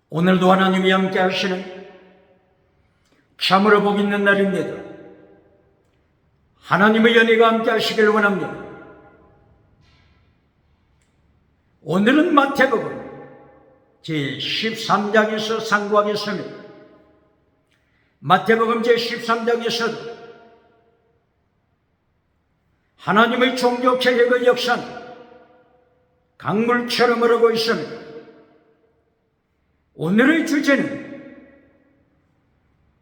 오늘도 하나님이 함께 하시는 참으로 복 있는 날입니다. 하나님의 연혜가 함께 하시길 원합니다. 오늘은 마태복음 제13장에서 상고하겠습니다. 마태복음 제13장에서도 하나님의 종교 개혁의 역사는 강물처럼 흐르고 있습니다. 오늘의 주제는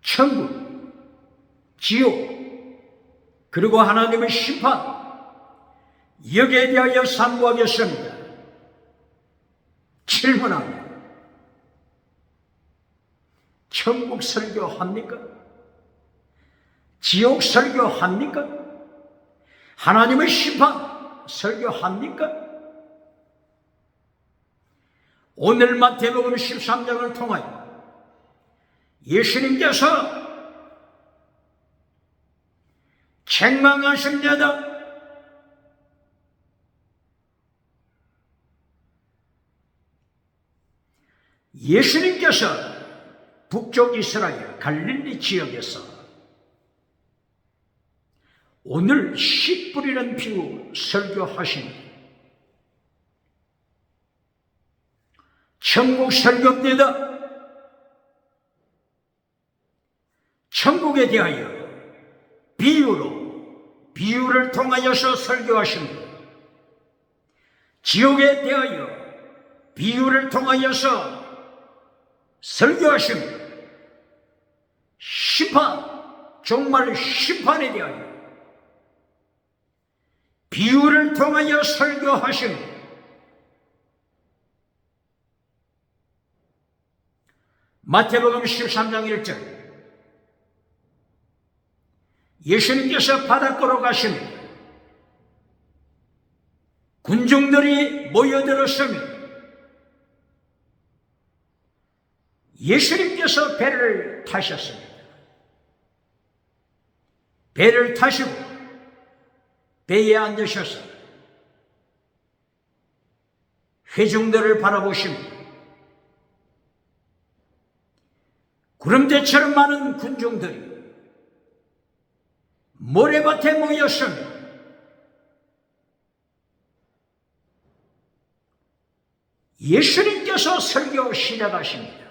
천국, 지옥, 그리고 하나님의 심판, 여기에 대하여 상고하겠습니다. 질문합니다. 천국 설교합니까? 지옥 설교합니까? 하나님의 심판 설교합니까? 오늘 마태복음 13장을 통하여 예수님께서 책망하십니다. 예수님께서 북쪽 이스라엘 갈릴리 지역에서 오늘 씨 뿌리는 비유 설교하십니다. 천국 설교입니다. 천국에 대하여 비유를 통하여서 설교하십니다. 지옥에 대하여 비유를 통하여서 설교하십니다. 심판, 정말 심판에 대하여 비유를 통하여 설교하십니다. 마태복음 13장 1절 예수님께서 바닷가로 가십니다. 군중들이 모여들었습니다. 예수님께서 배를 타셨습니다. 배를 타시고 배에 앉으셔서 회중들을 바라보십니다. 구름대처럼 많은 군중들이 모래밭에 모였습니다. 예수님께서 설교 시작하십니다.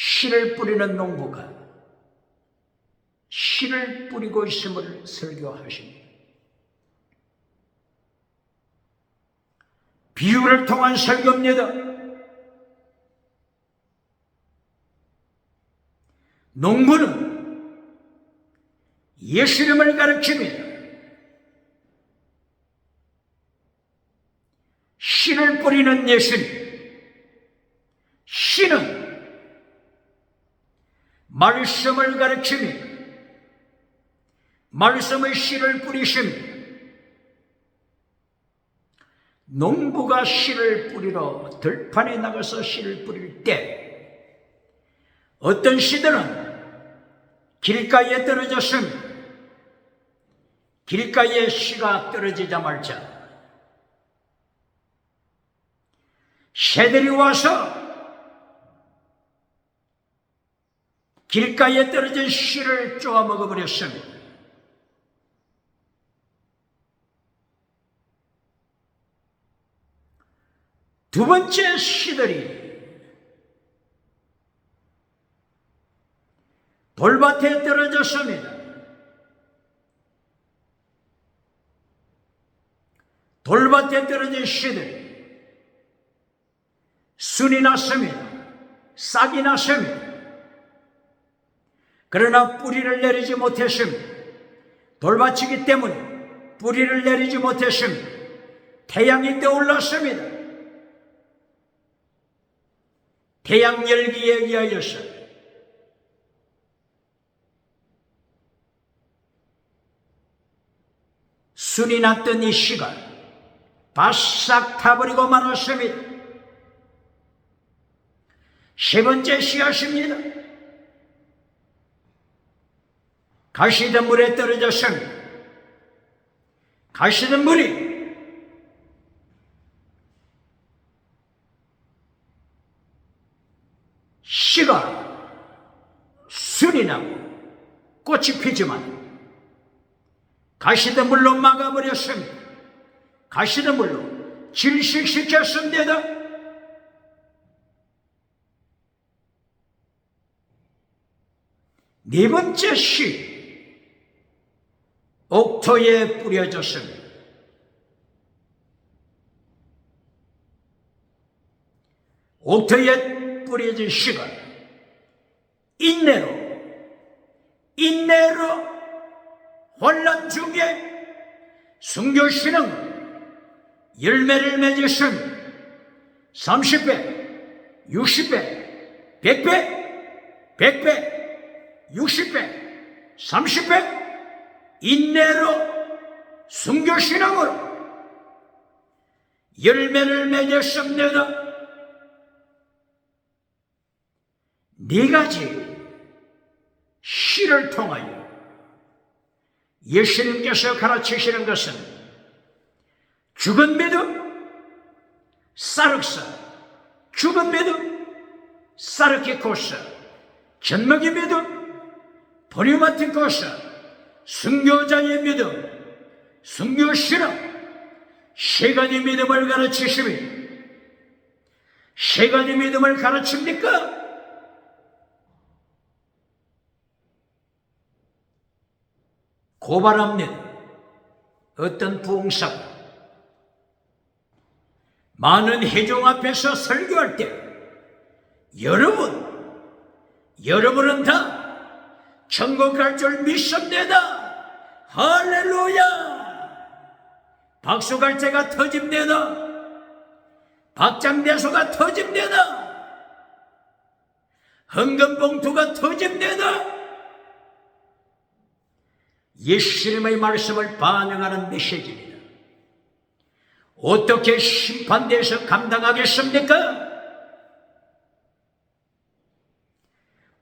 씨를 뿌리는 농부가 씨를 뿌리고 있음을 설교하십니다. 비유를 통한 설교입니다. 농부는 예수님을 가르칩니다. 씨를 뿌리는 예수님, 씨는 말씀을 가르칩니다. 말씀의 씨를 뿌리십니다. 농부가 씨를 뿌리러 들판에 나가서 씨를 뿌릴 때 어떤 씨들은 길가에 떨어졌습니다. 길가에 씨가 떨어지자마자 새들이 와서 길가에 떨어진 씨를 쪼아 먹어버렸습니다. 두 번째 씨들이 돌밭에 떨어졌습니다. 돌밭에 떨어진 씨들이 순이 났습니다. 싹이 났습니다. 그러나 뿌리를 내리지 못했습니다. 돌밭이기 때문에 뿌리를 내리지 못했습니다. 태양이 떠올랐습니다. 태양 열기에 의하여서 순이 났던 이 씨가 바싹 타버리고 말았습니다. 세 번째 씨앗입니다. 가시던 물에 떨어졌습니다. 가시던 물이 씨가 순이 나고 꽃이 피지만 가시던 물로 막아버렸습니다. 가시던 물로 질식시켰습니다. 네 번째 씨, 옥토에 뿌려졌습니다. 옥토에 뿌려진 씨가 인내로 혼란 중에 순교신앙 열매를 맺었습니다. 30배, 60배, 100배, 100배, 60배, 30배, 인내로 순교신앙으로 열매를 맺었습니다. 네 가지 시를 통하여 예수님께서 가르치시는 것은 죽은 믿음, 사륵사, 죽은 믿음, 사르키코사, 젖먹이 믿음, 포리마티코사, 순교자의 믿음, 순교신앙, 세 가지 믿음을 가르치시니 세 가지 믿음을 가르칩니까? 고발합니다. 어떤 부흥사가 많은 회중 앞에서 설교할 때 여러분은 다 천국 갈 줄 믿습니다. 할렐루야! 박수 갈 때가 터집니다. 박장대소가 터집니다. 헌금봉투가 터집니다. 예수님의 말씀을 반영하는 메시지입니다. 어떻게 심판대에서 감당하겠습니까?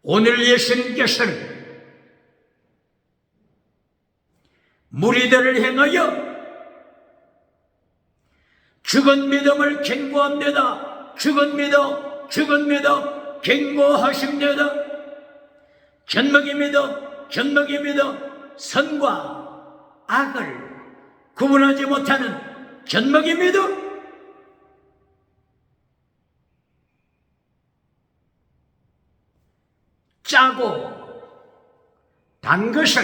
오늘 예수님께서는 무리들을 향하여 죽은 믿음을 경고합니다. 죽은 믿음 경고하십니다. 젖먹이 믿음 선과 악을 구분하지 못하는 젖먹이 믿음, 짜고 단 것을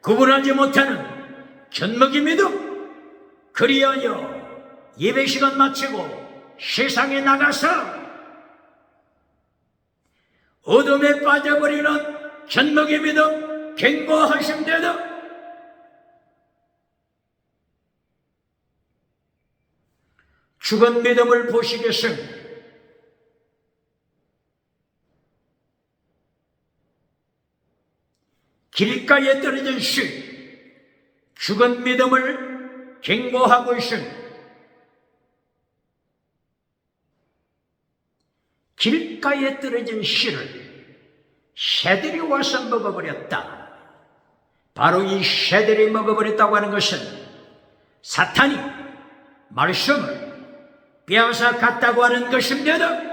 구분하지 못하는 젖먹이 믿음, 그리하여 예배시간 마치고 세상에 나가서 어둠에 빠져버리는 젖먹이 믿음 경고하십니다. 죽은 믿음을 보시겠습니다. 길가에 떨어진 씨, 죽은 믿음을 경고하고 있습니다. 길가에 떨어진 씨를 새들이 와서 먹어버렸다. 바로 이 새들이 먹어버렸다고 하는 것은 사탄이 말씀을 빼앗아 갔다고 하는 것입니다.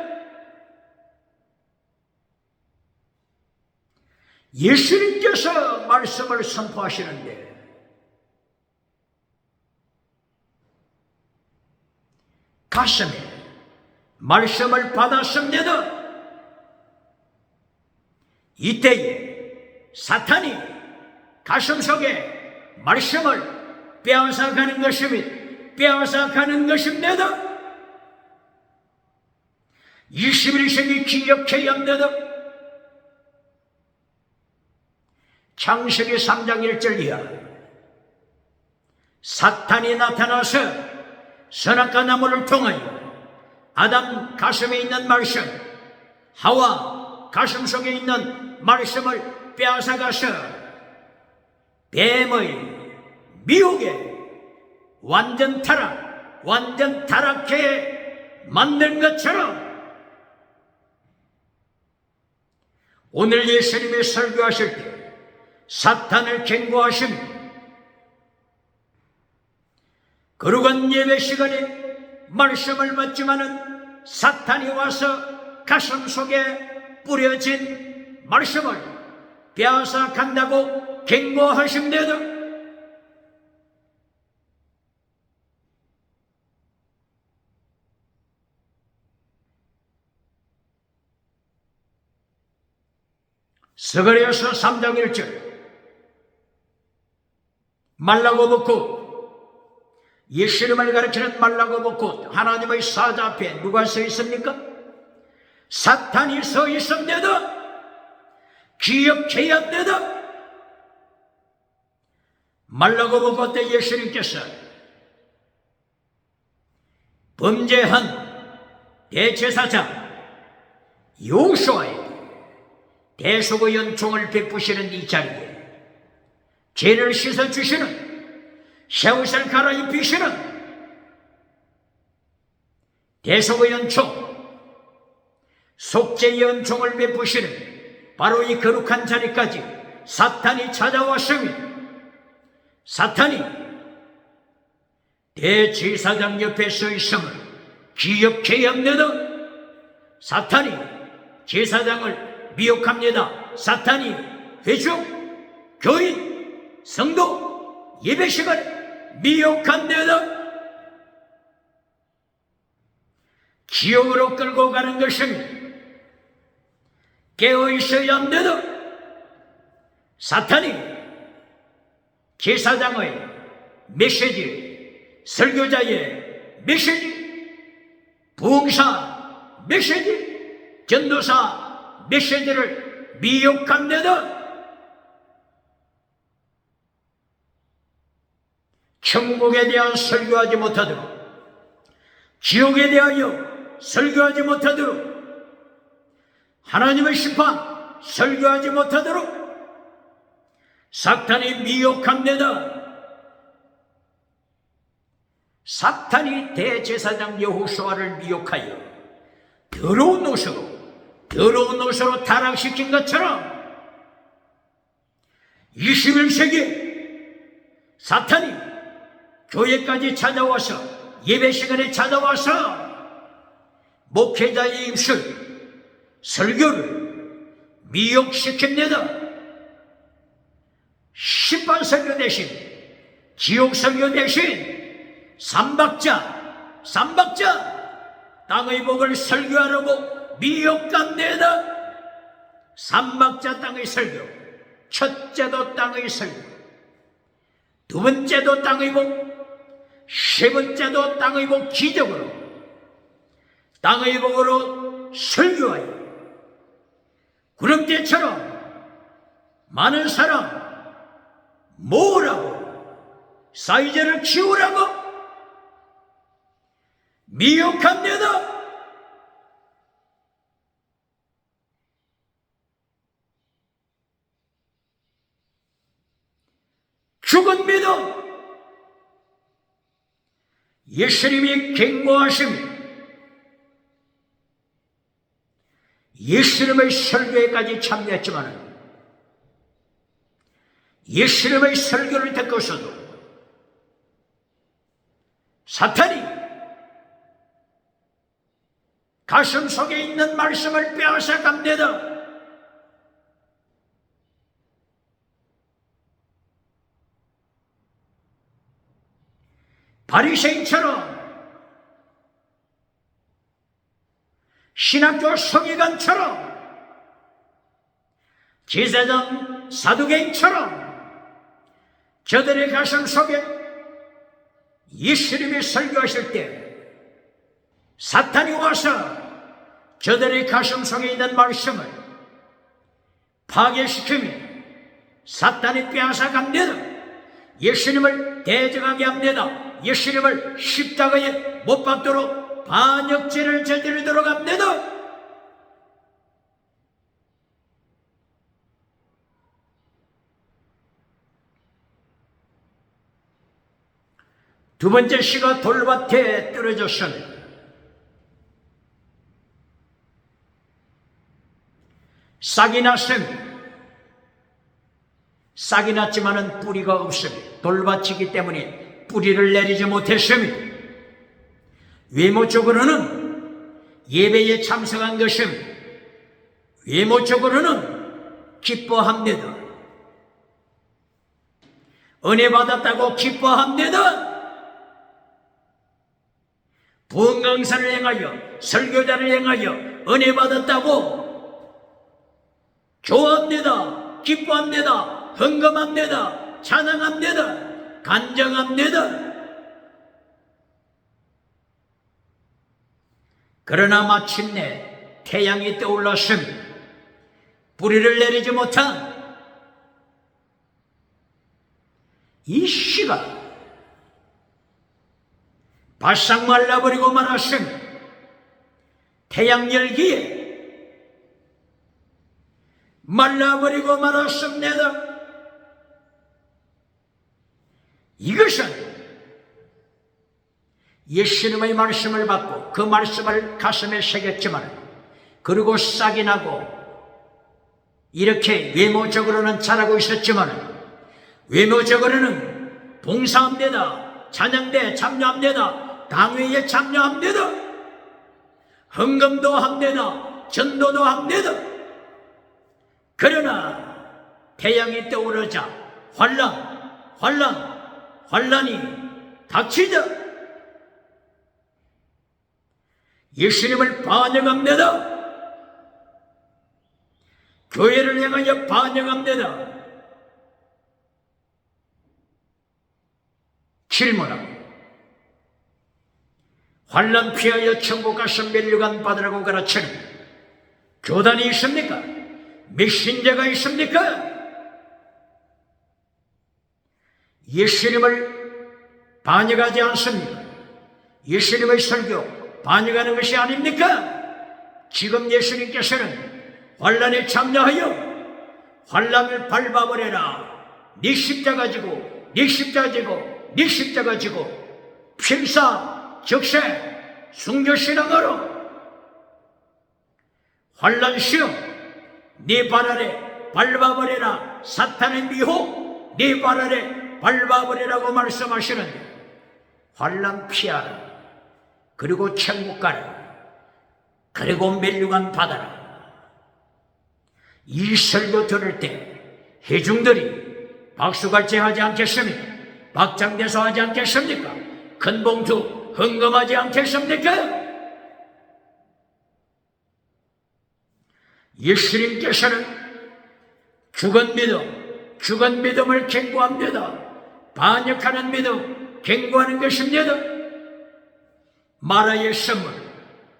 예수님께서 말씀을 선포하시는데 가슴에 말씀을 받았습니다. 이때에 사탄이 가슴 속에 말씀을 빼앗아 가는 것입니다. 21세기 기억해야 합니다. 창세기 3장 1절 이하 사탄이 나타나서 선악과 나무를 통하여 아담 가슴에 있는 말씀, 하와 가슴 속에 있는 말씀을 빼앗아가서 뱀의 미혹에 완전 타락해 만든 것처럼 오늘 예수님이 설교하실 때 사탄을 경고하십니다. 거룩한 예배 시간에 말씀을 받지만은 사탄이 와서 가슴 속에 뿌려진 말씀을 빼앗아 간다고 경고하십니다. 스가랴서 3장 1절 말라고 묻고, 예수님을 가르치는 말라고 묻고 하나님의 사자 앞에 누가 서 있습니까? 사탄이 서 있습니다. 기억해야 합니다. 말라고 묻고 때 예수님께서 범죄한 대제사장 여호수아에게 대속의 연총을 베푸시는 이 자리에 죄를 씻어주시는, 새 옷을 갈아입히시는 대속의 연총, 속죄의 연총을 베푸시는 바로 이 거룩한 자리까지 사탄이 찾아왔습니다. 사탄이 대제사장 옆에 서 있음을 기억해야 합니다. 사탄이 제사장을 미혹합니다. 사탄이 회중, 교인, 성도, 예배 시간에 미혹합니다. 지옥으로 끌고 가는 것입니다. 깨어있어야 합니다. 사탄이 제사장의 메시지, 설교자의 메시지, 부흥사 메시지, 전도사 메시지를 미혹합니다. 천국에 대한 설교하지 못하도록, 지옥에 대하여 설교하지 못하도록, 하나님의 심판 설교하지 못하도록 사탄이 미혹합니다. 사탄이 대제사장 여호수아를 미혹하여 더러운 옷으로 타락시킨 것처럼 21세기 사탄이 교회까지 찾아와서, 예배 시간에 찾아와서 목회자의 입술, 설교를 미혹시킵니다. 심판 설교 대신, 지옥 설교 대신 삼박자, 땅의 복을 설교하라고 미혹합니다. 삼박자 땅의 설교, 첫째도 땅의 설교, 두 번째도 땅의 복, 세 번째도 땅의 복, 기적으로 땅의 복으로 설교하여 구름대처럼 많은 사람 모으라고, 사이즈를 키우라고 미혹합니다. 죽은 믿음, 예수님이 경고하십니다. 예수님의 설교에까지 참여했지만 예수님의 설교를 듣고서도 사탄이 가슴 속에 있는 말씀을 빼앗아 갑니다. 바리새인처럼, 신학교 서기관처럼, 제사장 사두개인처럼 저들의 가슴 속에 예수님이 설교하실 때 사탄이 와서 저들의 가슴 속에 있는 말씀을 파괴시키며 사탄이 빼앗아 갑니다. 예수님을 대적하게 합니다. 예수님을 십자가에 못 박도록 반역죄를 저지르도록 합니다. 두 번째 씨가 돌밭에 떨어졌습니다. 싹이 났습니다. 싹이 났지만은 뿌리가 없음이 돌밭이기 때문에 뿌리를 내리지 못했음이 외모적으로는 예배에 참석한 것임 외모적으로는 기뻐합니다. 은혜 받았다고 기뻐합니다. 부흥 강사를 행하여 설교자를 행하여 은혜 받았다고 좋아합니다. 기뻐합니다. 헌금합니다. 찬양합니다. 간정합니다. 그러나 마침내 태양이 떠올랐습니다. 뿌리를 내리지 못한 이 씨가 바싹 말라버리고 말았습니다. 태양 열기에 말라버리고 말았습니다. 이것은 예수님의 말씀을 받고 그 말씀을 가슴에 새겼지만 그리고 싹이 나고 이렇게 외모적으로는 잘하고 있었지만 외모적으로는 봉사합니다. 찬양대에 참여합니다. 강회에 참여합니다. 헌금도 합니다. 전도도 합니다. 그러나 태양이 떠오르자 환란이 닥치자 예수님을 반역합니다. 교회를 향하여 반역합니다. 질문합니다. 환란 피하여 천국 가서 면류관 받으라고 가르치는 교단이 있습니까? 메신저가 있습니까? 예수님을 반역하지 않습니까? 예수님의 설교 반역하는 것이 아닙니까? 지금 예수님께서는 환란에 참여하여 환란을 밟아버려라. 네 십자가 지고 네 십자가 지고 네 십자가 지고 필사 적세 순교신앙으로 환란 시험 네 발 아래 밟아버려라. 사탄의 미혹 네 발 아래 밟아버리라고 말씀하시는데 환란 피하라. 그리고 천국 가라. 그리고 면류관 받아라. 이 설교 들을 때 회중들이 박수갈채 하지 않겠습니까? 박장대소 하지 않겠습니까? 큰 봉투 헌금하지 않겠습니까? 예수님께서는 죽은 믿음을 경고합니다. 반역하는 믿음 경고하는 것입니다. 마라의 선물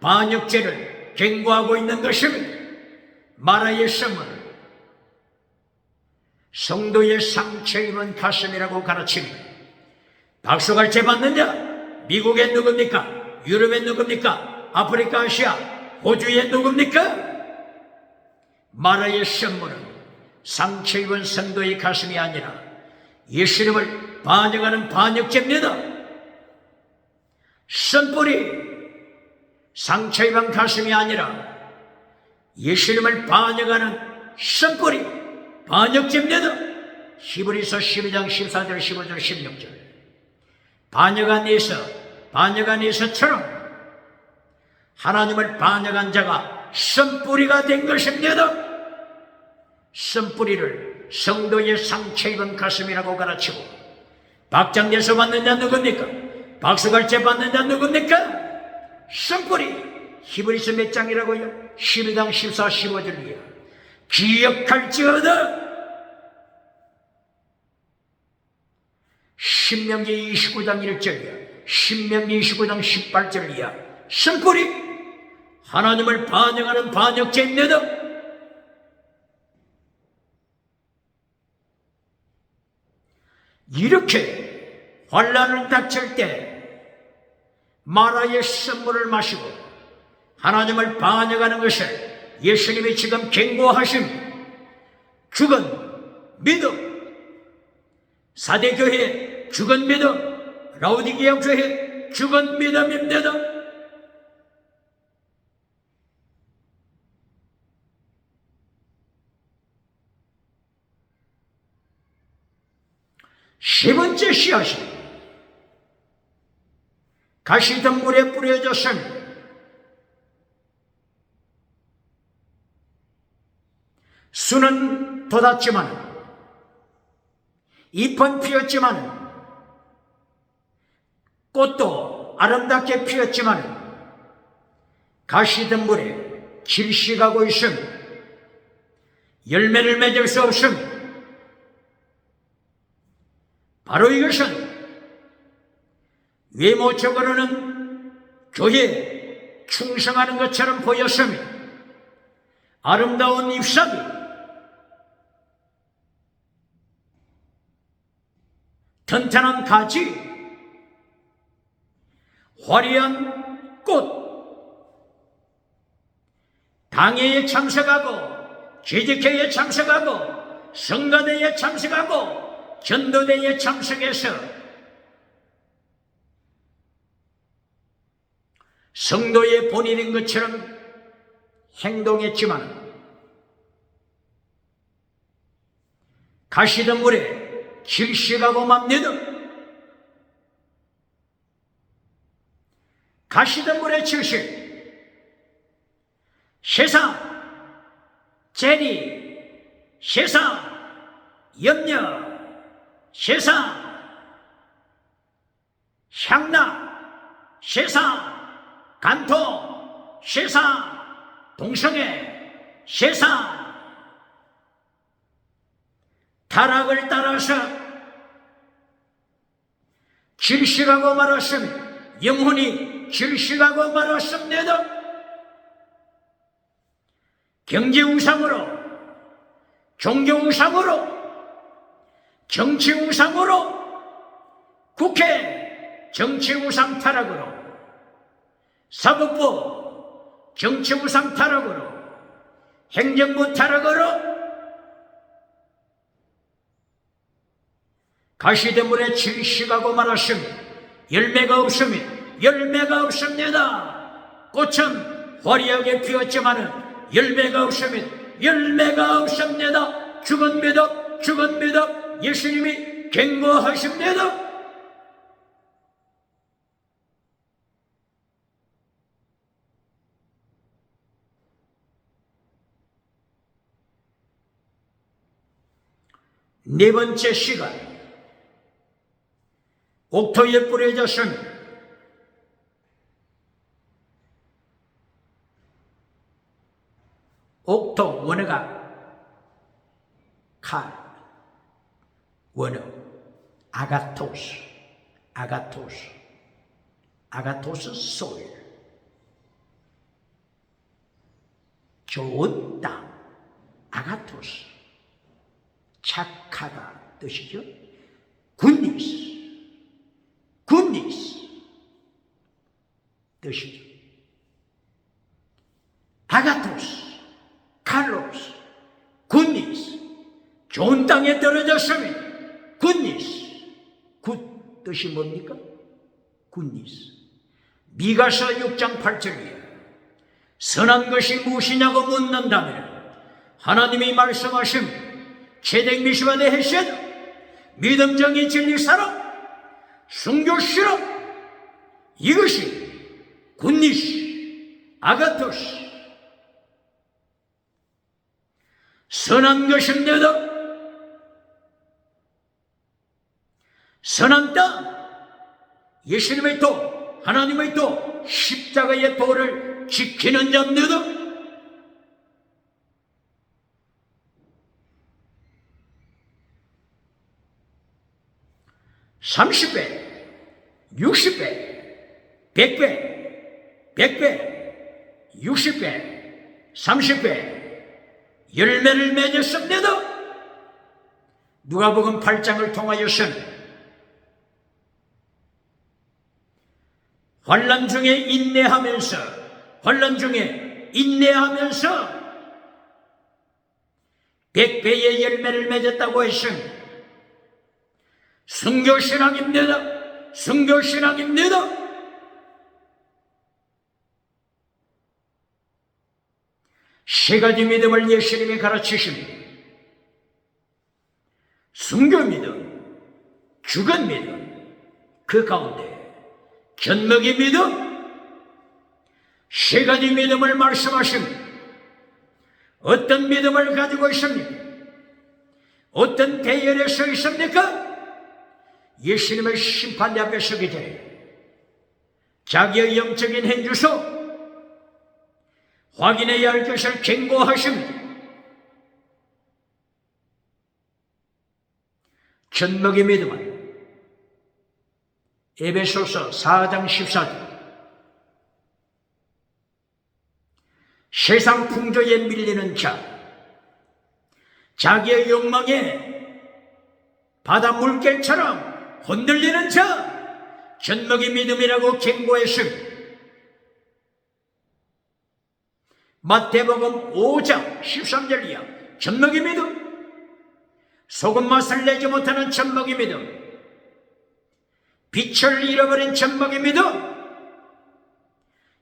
반역죄를 경고하고 있는 것입니다. 마라의 선물 성도의 상처 입은 가슴이라고 가르칩니다. 박수갈채 받느냐? 미국엔 누굽니까? 유럽엔 누굽니까? 아프리카, 아시아, 호주엔 누굽니까? 마라의 선물은 상처 입은 성도의 가슴이 아니라 예수님을 반역하는 반역죄입니다. 선뿌리 상처 입은 가슴이 아니라 예수님을 반역하는 선뿌리 반역죄입니다. 히브리서 12장 14절 15절 16절 반역한 에서처럼 하나님을 반역한 자가 선뿌리가 된 것입니다. 선뿌리를 성도의 상처 입은 가슴이라고 가르치고 박장대소 받는 자 누굽니까? 박수갈채 받는 자 누굽니까? 선뿌리 히브리서 몇 장이라고요? 12장 14, 15절이요. 기억할지어다 신명기 29장 1절이야. 신명기 29장 18절이야. 선뿌리 하나님을 반역하는 반역죄입니다. 이렇게 환난을 닥칠 때 마라의 선물을 마시고 하나님을 반역하는 것을 예수님이 지금 경고하신 죽은 믿음, 사대교회 죽은 믿음, 라오디게아 교회 죽은 믿음입니다. 세 번째 씨앗이 가시덤불에 뿌려졌습니다. 수는 돋았지만, 잎은 피었지만, 꽃도 아름답게 피었지만, 가시덤불에 질식하고 있습니다. 열매를 맺을 수 없습니다. 바로 이것은 외모적으로는 교회에 충성하는 것처럼 보였습니다. 아름다운 잎사귀, 튼튼한 가지, 화려한 꽃, 당회에 참석하고, 재직회에 참석하고, 성가대에 참석하고, 전도대에 참석해서 성도의 본인인 것처럼 행동했지만, 가시덤불에 질식하고 맙니다. 가시덤불에 질식, 세상, 재리, 세상, 염려, 세상, 향락, 세상, 간통, 세상, 동성애, 세상, 타락을 따라서 질식하고 말았습니다. 영혼이 질식하고 말았습니다. 경제 우상으로, 종교 우상으로, 정치 우상으로, 국회 정치 우상 타락으로, 사법부 정치 우상 타락으로, 행정부 타락으로 가시덤불에 질식하고 말았습니다. 열매가 없습니다. 열매가 없습니다. 꽃은 화려하게 피었지만 열매가 없습니다. 열매가 없습니다. 죽은 믿음, 죽은 믿음, 예수님이 경고하십니다. 네 번째 시간, 옥토에 뿌려졌습니다. 옥토, 원어가 칼, 원어, 아가토스, 아가토스, 아가토스 소일, 좋은 땅, 아가토스, 착하다 뜻이죠. 굿니스, 굿니스 뜻이죠. 아가토스, 칼로스, 굿니스, 좋은 땅에 떨어졌습니다. 굿니스, 굿 뜻이 뭡니까? 굿니스. 미가서 6장 8절이에요. 선한 것이 무엇이냐고 묻는다면 하나님이 말씀하십니다. 채택 미시바데 헤시에도 믿음, 정의, 진리, 사랑, 순교, 실업, 이것이 굿니스, 아가토스. 선한 것입니다. 선한 땅, 예수님의 도, 하나님의 도, 십자가의 도를 지키는 자입니다. (30배) (60배) (100배) (100배) (60배) (30배) 열매를 맺었습니다. 누가복음 8장을 통하여서는 환난 중에 인내하면서, 환난 중에 인내하면서 100배의 열매를 맺었다고 했습니다. 순교신앙입니다. 순교신앙입니다. 세 가지 믿음을 예수님이 가르치십니다. 순교 믿음, 죽은 믿음, 그 가운데 견먹의 믿음, 세 가지 믿음을 말씀하십니다. 어떤 믿음을 가지고 있습니까? 어떤 대열에 서 있습니까? 예수님의 심판대 앞에 서게 돼 자기의 영적인 행주소 확인해야 할 것을 경고하십니다. 견먹의 믿음은 에베소서 4장 14절 세상 풍조에 밀리는 자, 자기의 욕망에 바다 물결처럼 흔들리는 자, 견먹의 믿음이라고 경고했습니다. 마태복음 5장 13절이야. 견먹의 믿음, 소금 맛을 내지 못하는 견먹의 믿음, 빛을 잃어버린 견먹의 믿음,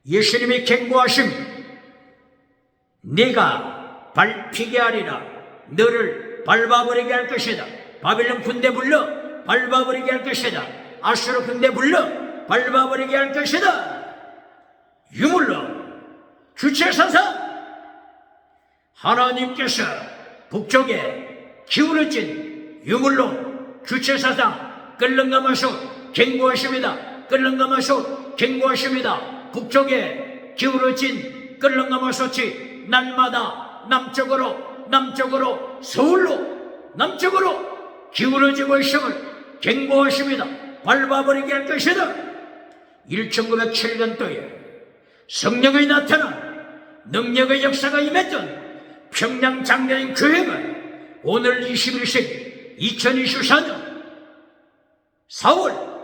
예수님이 경고하십니다. 네가 밟히게 하리라. 너를 밟아버리게 할 것이다. 바빌론 군대 불러 밟아버리게 할 것이다. 아수르 군대 불러 밟아버리게 할 것이다. 유물로 주체사상 하나님께서 북쪽에 기울어진 유물로 주체사상 끌렁가마솥 경고하십니다. 끌렁가마솥 경고하십니다. 북쪽에 기울어진 끌렁가마솥이 날마다 남쪽으로 서울로 남쪽으로 기울어지고 있음을 경고하십니다. 밟아버리게 할 것이다. 1907년도에 성령의 나타난 능력의 역사가 임했던 평양 장로인 교회가 오늘 21세기 2024년 4월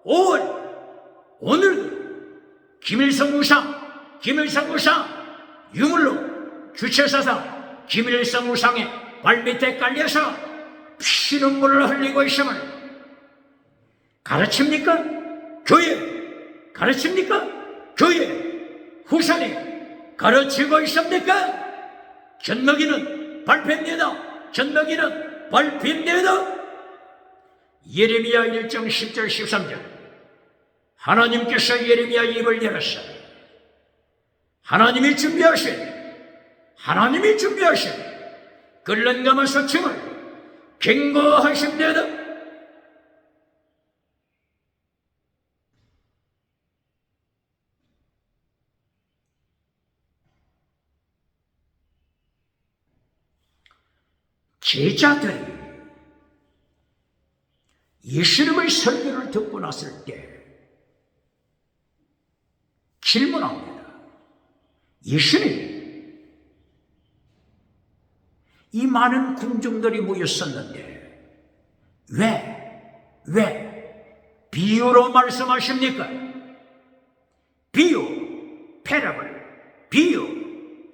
5월 오늘도 김일성 우상 유물로 주체사상 김일성 우상의 발밑에 깔려서 피눈물을 흘리고 있음을 가르칩니까? 교회 가르칩니까? 교회 후손이 가르치고 있습니까? 견먹이는 밟힙니다. 견먹이는 밟힙니다. 예레미야 1장 10절 13절 하나님께서 예레미야 입을 열었어요. 하나님이 준비하신 끌렁가마 소침을 경고하십니다. 제자들이 예수님의 설교를 듣고 났을 때 질문합니다. 예수님, 이 많은 궁중들이 모였었는데 왜 비유로 말씀하십니까? 비유,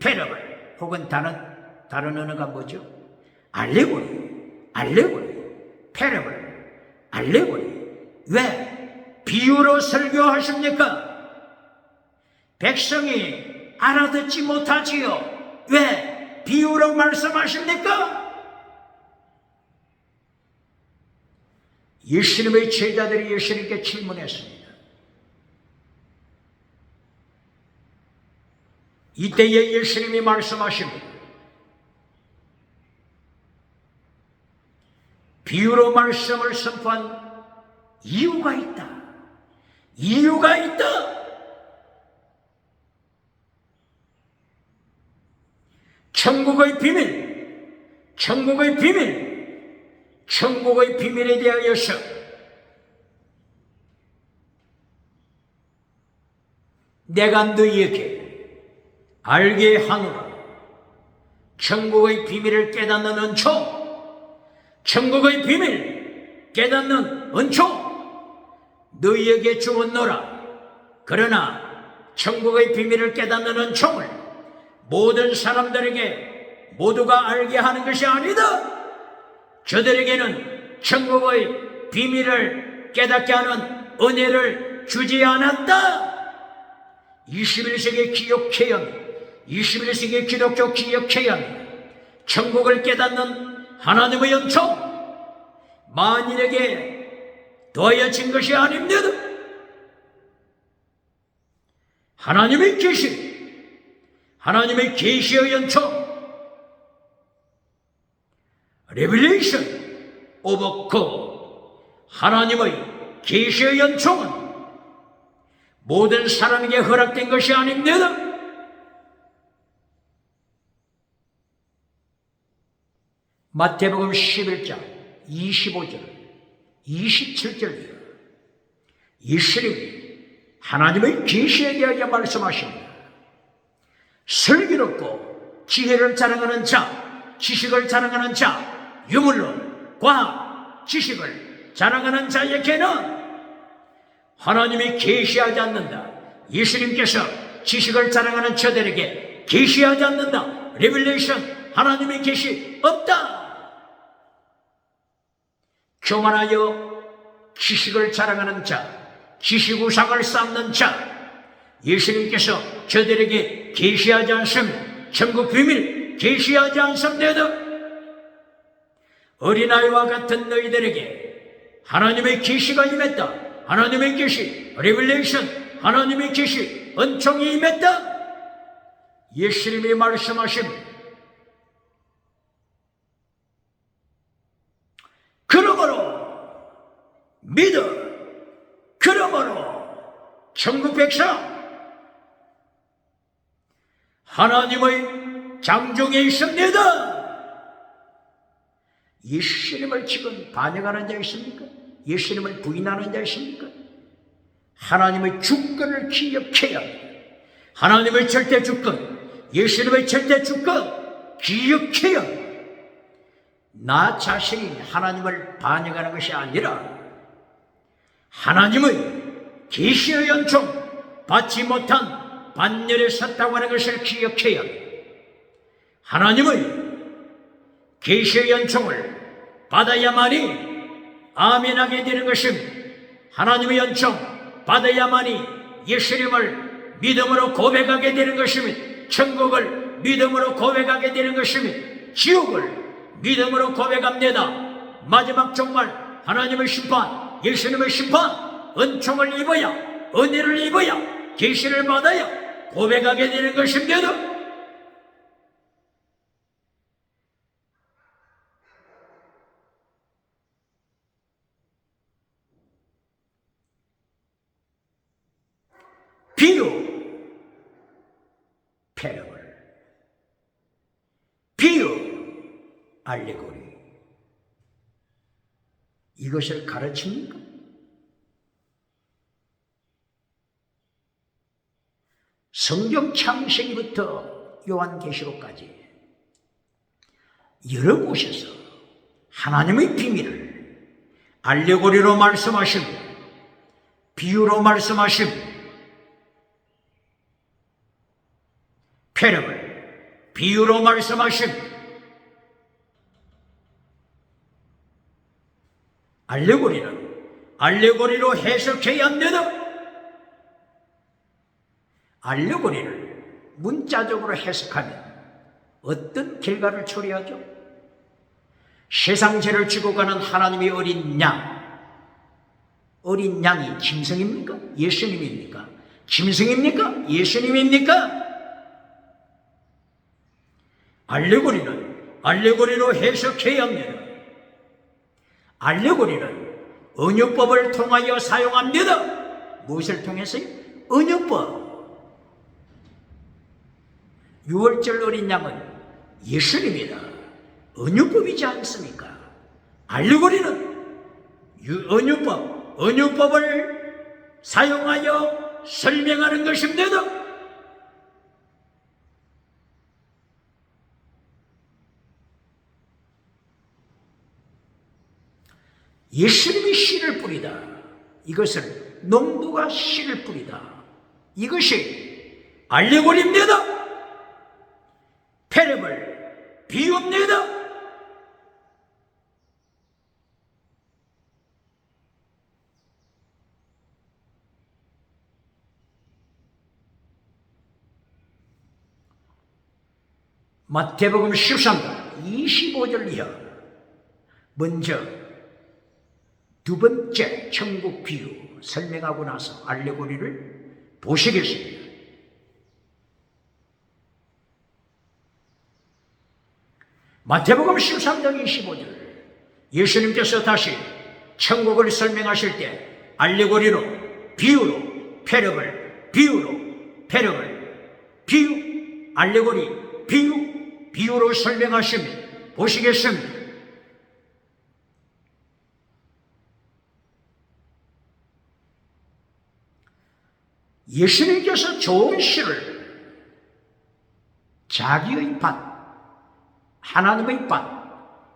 패러블 혹은 다른 언어가 뭐죠? 알레고리, 패러블, 알레고리. 왜 비유로 설교하십니까? 백성이 알아듣지 못하지요. 왜 비유로 말씀하십니까? 예수님의 제자들이 예수님께 질문했습니다. 이때에 예수님이 말씀하십니다. 비유로 말씀을 선포한 이유가 있다. 천국의 비밀에 대하여서 내가 너희에게 알게 하노라. 천국의 비밀을 깨닫는 은총, 천국의 비밀 깨닫는 은총 너희에게 주었노라. 그러나 천국의 비밀을 깨닫는 은총을 모든 사람들에게 모두가 알게 하는 것이 아니다. 저들에게는 천국의 비밀을 깨닫게 하는 은혜를 주지 않았다. 21세기 기독해야 합니다. 21세기 기독교 기억해야 합니다. 천국을 깨닫는 하나님의 은총, 만인에게 더해진 것이 아닙니다. 하나님의 계시, 하나님의 계시의 연총, 레벨레이션 오브 고, 하나님의 계시의 연총은 모든 사람에게 허락된 것이 아닙니다. 마태복음 11장 25절 27절 예수님이 하나님의 계시에 대하여 말씀하십니다. 슬기롭고 지혜를 자랑하는 자, 지식을 자랑하는 자, 유물론, 과학, 지식을 자랑하는 자에게는 하나님이 계시하지 않는다. 예수님께서 지식을 자랑하는 저들에게 계시하지 않는다. 레벨레이션, 하나님의 계시 없다. 교만하여 지식을 자랑하는 자, 지식우상을 쌓는 자, 예수님께서 저들에게 계시하지 않음, 천국 비밀 계시하지 않습니다. 어린아이와 같은 너희들에게 하나님의 계시가 임했다. 하나님의 계시, 레벨레이션, 하나님의 계시, 은총이 임했다. 예수님이 말씀하신 그러므로 믿어, 그러므로 천국 백성 하나님의 장중에 있습니다. 예수님을 지금 반역하는 자 있습니까? 예수님을 부인하는 자 있습니까? 하나님의 주권을 기억해야 합니다. 하나님의 절대 주권, 예수님의 절대 주권 기억해야 합니다. 나 자신이 하나님을 반역하는 것이 아니라 하나님의 계시의 연총 받지 못한 반열에 섰다고 하는 것을 기억해야 합니다. 하나님의 계시의 연총을 받아야만이 아멘하게 되는 것입니다. 하나님의 연총 받아야만이 예수님을 믿음으로 고백하게 되는 것입니다. 천국을 믿음으로 고백하게 되는 것입니다. 지옥을 믿음으로 고백합니다. 마지막 종말 하나님의 심판, 예수님의 심판, 은총을 입어야, 은혜를 입어야, 계시를 받아야 고백하게 되는 것입니다. 비유, 패러블, 비유, 알레고리. 이것을 가르칩니까? 성경 창세기부터 요한계시록까지 여러 곳에서 하나님의 비밀을 알레고리로 말씀하시고 비유로 말씀하시고 패러블, 비유로 말씀하심, 알레고리는 알레고리로 해석해야 합니다. 알레고리를 문자적으로 해석하면 어떤 결과를 초래하죠? 세상 죄를 지고 가는 하나님의 어린 양, 어린 양이 짐승입니까? 예수님입니까? 짐승입니까? 예수님입니까? 알레고리는 알레고리로 해석해야 합니다. 알레고리는 언유법을 통하여 사용합니다. 무엇을 통해서요? 언유법. 유월절 어린 양은 예수님이다. 언유법이지 않습니까? 알레고리는 언유법을 사용하여 설명하는 것입니다. 예수님이 씨를 뿌리다. 이것을 농부가 씨를 뿌리다. 이것이 알레고리입니다. 패러블, 비유입니다. 마태복음 13장 25절 이하. 먼저 두 번째 천국 비유 설명하고 나서 알레고리를 보시겠습니다. 마태복음 13장 25절 예수님께서 다시 천국을 설명하실 때 알레고리로 비유로 패러블 비유로 패러블 비유 알레고리 비유로 설명하시면 보시겠습니다. 예수님께서 좋은 씨를 자기의 밭 하나님의 밭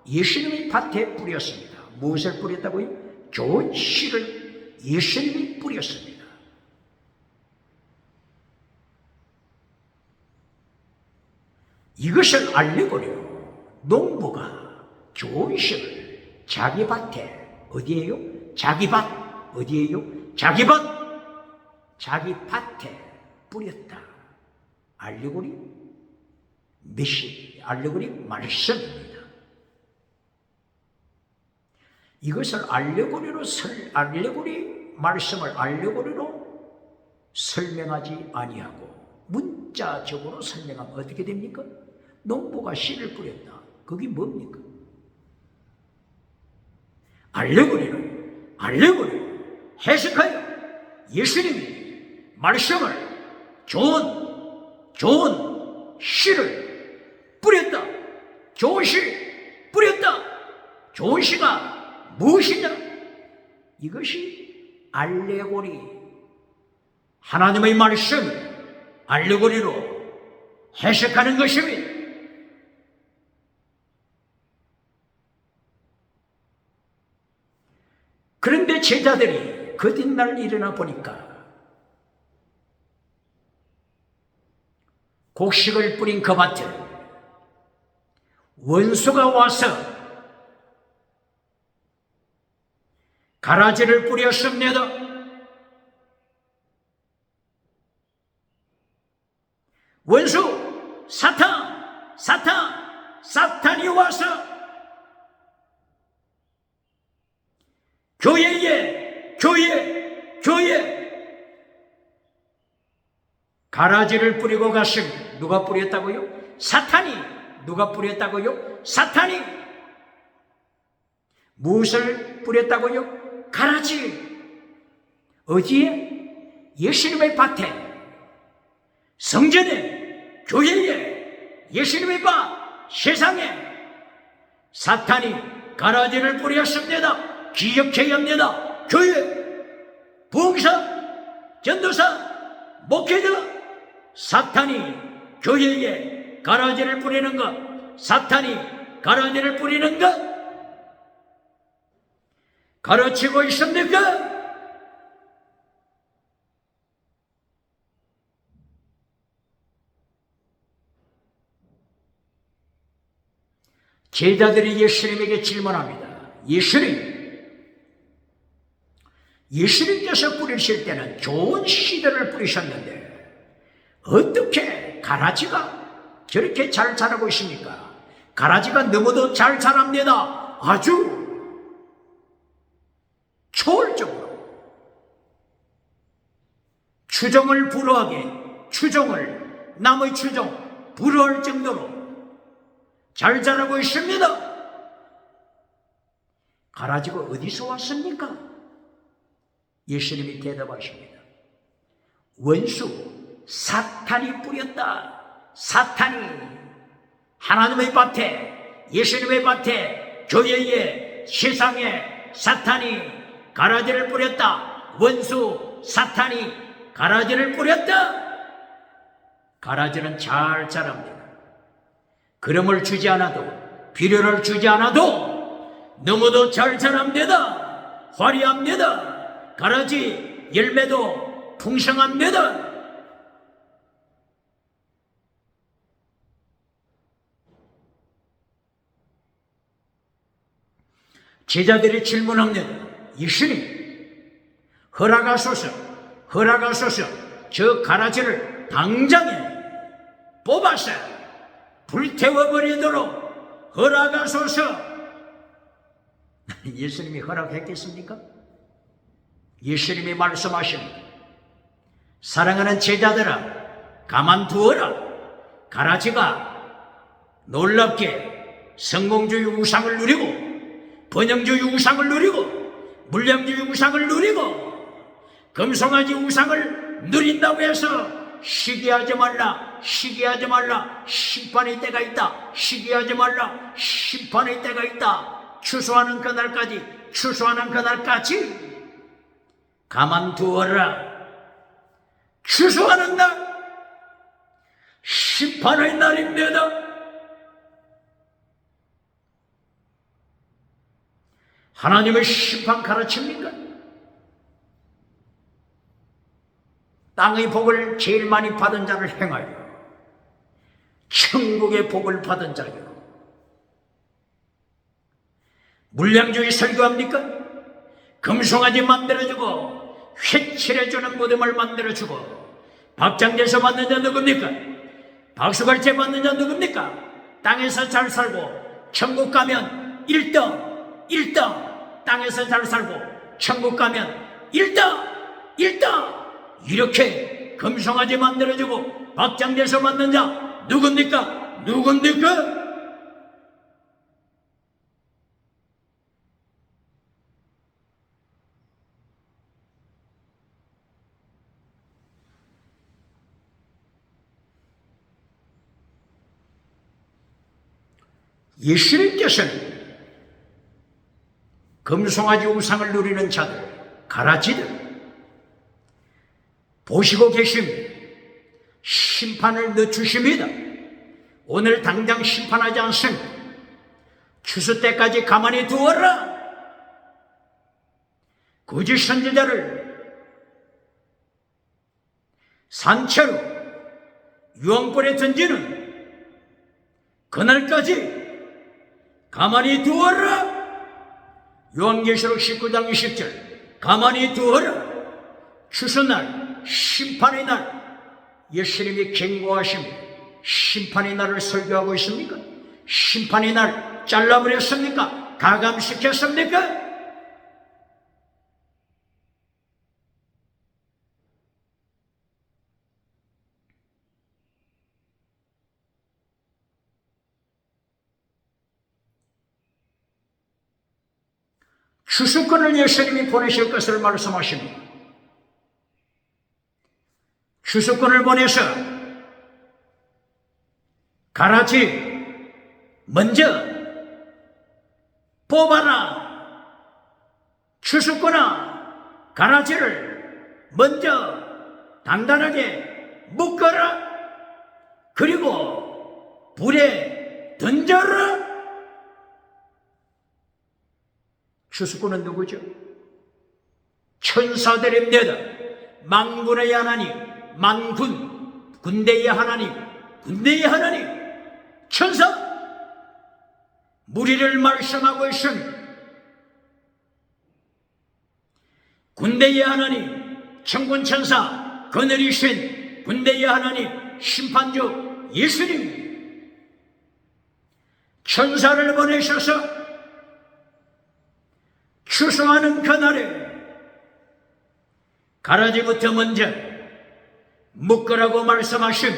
예수님의 밭에 뿌렸습니다. 무엇을 뿌렸다고요? 좋은 씨를 예수님이 뿌렸습니다. 이것을 알레고리로 농부가 좋은 씨를 자기 밭에 어디에요? 자기 밭 어디에요? 자기 밭 자기 밭에 뿌렸다. 알레고리 메시지 알레고리 말씀입니다. 이것을 알레고리 말씀을 알레고리로 설명하지 아니하고 문자적으로 설명하면 어떻게 됩니까? 농부가 씨를 뿌렸다. 그게 뭡니까? 알레고리로 해석하여 예수님이 말씀을 좋은 씨를 뿌렸다. 좋은 씨 뿌렸다. 좋은 씨가 무엇이냐? 이것이 알레고리 하나님의 말씀 알레고리로 해석하는 것입니다. 그런데 제자들이 그 뒷날 일어나 보니까 곡식을 뿌린 그 밭에 원수가 와서 가라지를 뿌렸습니다. 원수 사탄이 와서 교회에 가라지를 뿌리고 갔습니다. 누가 뿌렸다고요? 사탄이. 누가 뿌렸다고요? 사탄이. 무엇을 뿌렸다고요? 가라지. 어디에? 예수님의 밭에, 성전에, 교회에, 예수님의 밭, 세상에 사탄이 가라지를 뿌렸습니다. 기억해야 합니다. 교회, 부흥사, 전도사, 목회자, 사탄이 교회에 가라지를 뿌리는 것, 사탄이 가라지를 뿌리는 것 가르치고 있습니까? 제자들이 예수님에게 질문합니다. 예수님께서 뿌리실 때는 좋은 씨들을 뿌리셨는데 어떻게 가라지가 저렇게 잘 자라고 있습니까? 가라지가 너무도 잘 자랍니다. 아주 초월적으로 추종을 남의 추종 불허할 정도로 잘 자라고 있습니다. 가라지가 어디서 왔습니까? 예수님이 대답하십니다. 원수 사탄이 뿌렸다. 사탄이 하나님의 밭에, 예수님의 밭에, 교회에, 세상에 사탄이 가라지를 뿌렸다. 원수 사탄이 가라지를 뿌렸다. 가라지는 잘 자랍니다. 그름을 주지 않아도, 비료를 주지 않아도 너무도 잘 자랍니다. 화려합니다. 가라지 열매도 풍성합니다. 제자들이 질문합니다. 예수님, 허락하소서, 저 가라지를 당장에 뽑아서 불태워버리도록 허락하소서. 예수님이 허락했겠습니까? 예수님이 말씀하십니다. 사랑하는 제자들아, 가만두어라. 가라지가 놀랍게 성공주의 우상을 누리고 번영주의 우상을 누리고 물량주의 우상을 누리고 금송아지 우상을 누린다고 해서 시기하지 말라, 시기하지 말라, 심판의 때가 있다, 시기하지 말라, 심판의 때가 있다. 추수하는 그날까지, 추수하는 그날까지 가만두어라. 추수하는 날, 심판의 날입니다. 하나님의 심판 가르칩니까? 땅의 복을 제일 많이 받은 자를 행하여 천국의 복을 받은 자요. 물량주의 설교합니까? 금송아지 만들어주고 회칠해주는 무덤을 만들어주고 박장대소 받는 자 누굽니까? 박수갈채 받는 자 누굽니까? 땅에서 잘 살고 천국 가면 1등 땅에서 잘 살고 천국 가면 1등 이렇게 금송아지 만들어주고 박장대소 받는 자 누굽니까? 예수님께서는 금송아지 우상을 누리는 자들, 가라지들 보시고 계십니다. 심판을 늦추십니다. 오늘 당장 심판하지 않습니다. 추수 때까지 가만히 두어라. 거짓 선지자를 산채로 유황불에 던지는 그날까지 가만히 두어라. 요한계시록 19장 20절 가만히 두어라. 추수날, 심판의 날, 예수님이 경고하십니다. 심판의 날을 설교하고 있습니까? 심판의 날 잘라버렸습니까? 가감시켰습니까? 추수꾼을 예수님이 보내실 것을 말씀하십니다. 추수꾼을 보내서 가라지 먼저 뽑아라. 추수꾼아, 가라지를 먼저 단단하게 묶어라. 그리고 불에 던져라. 추수꾼은 누구죠? 천사들입니다. 만군의 하나님, 만군, 군대의 하나님, 군대의 하나님, 천사, 무리를 말씀하고 있습니다. 군대의 하나님, 천군천사, 그늘이신 군대의 하나님, 심판주 예수님, 천사를 보내셔서 추수하는 그날에 가라지부터 먼저 묶으라고 말씀하심,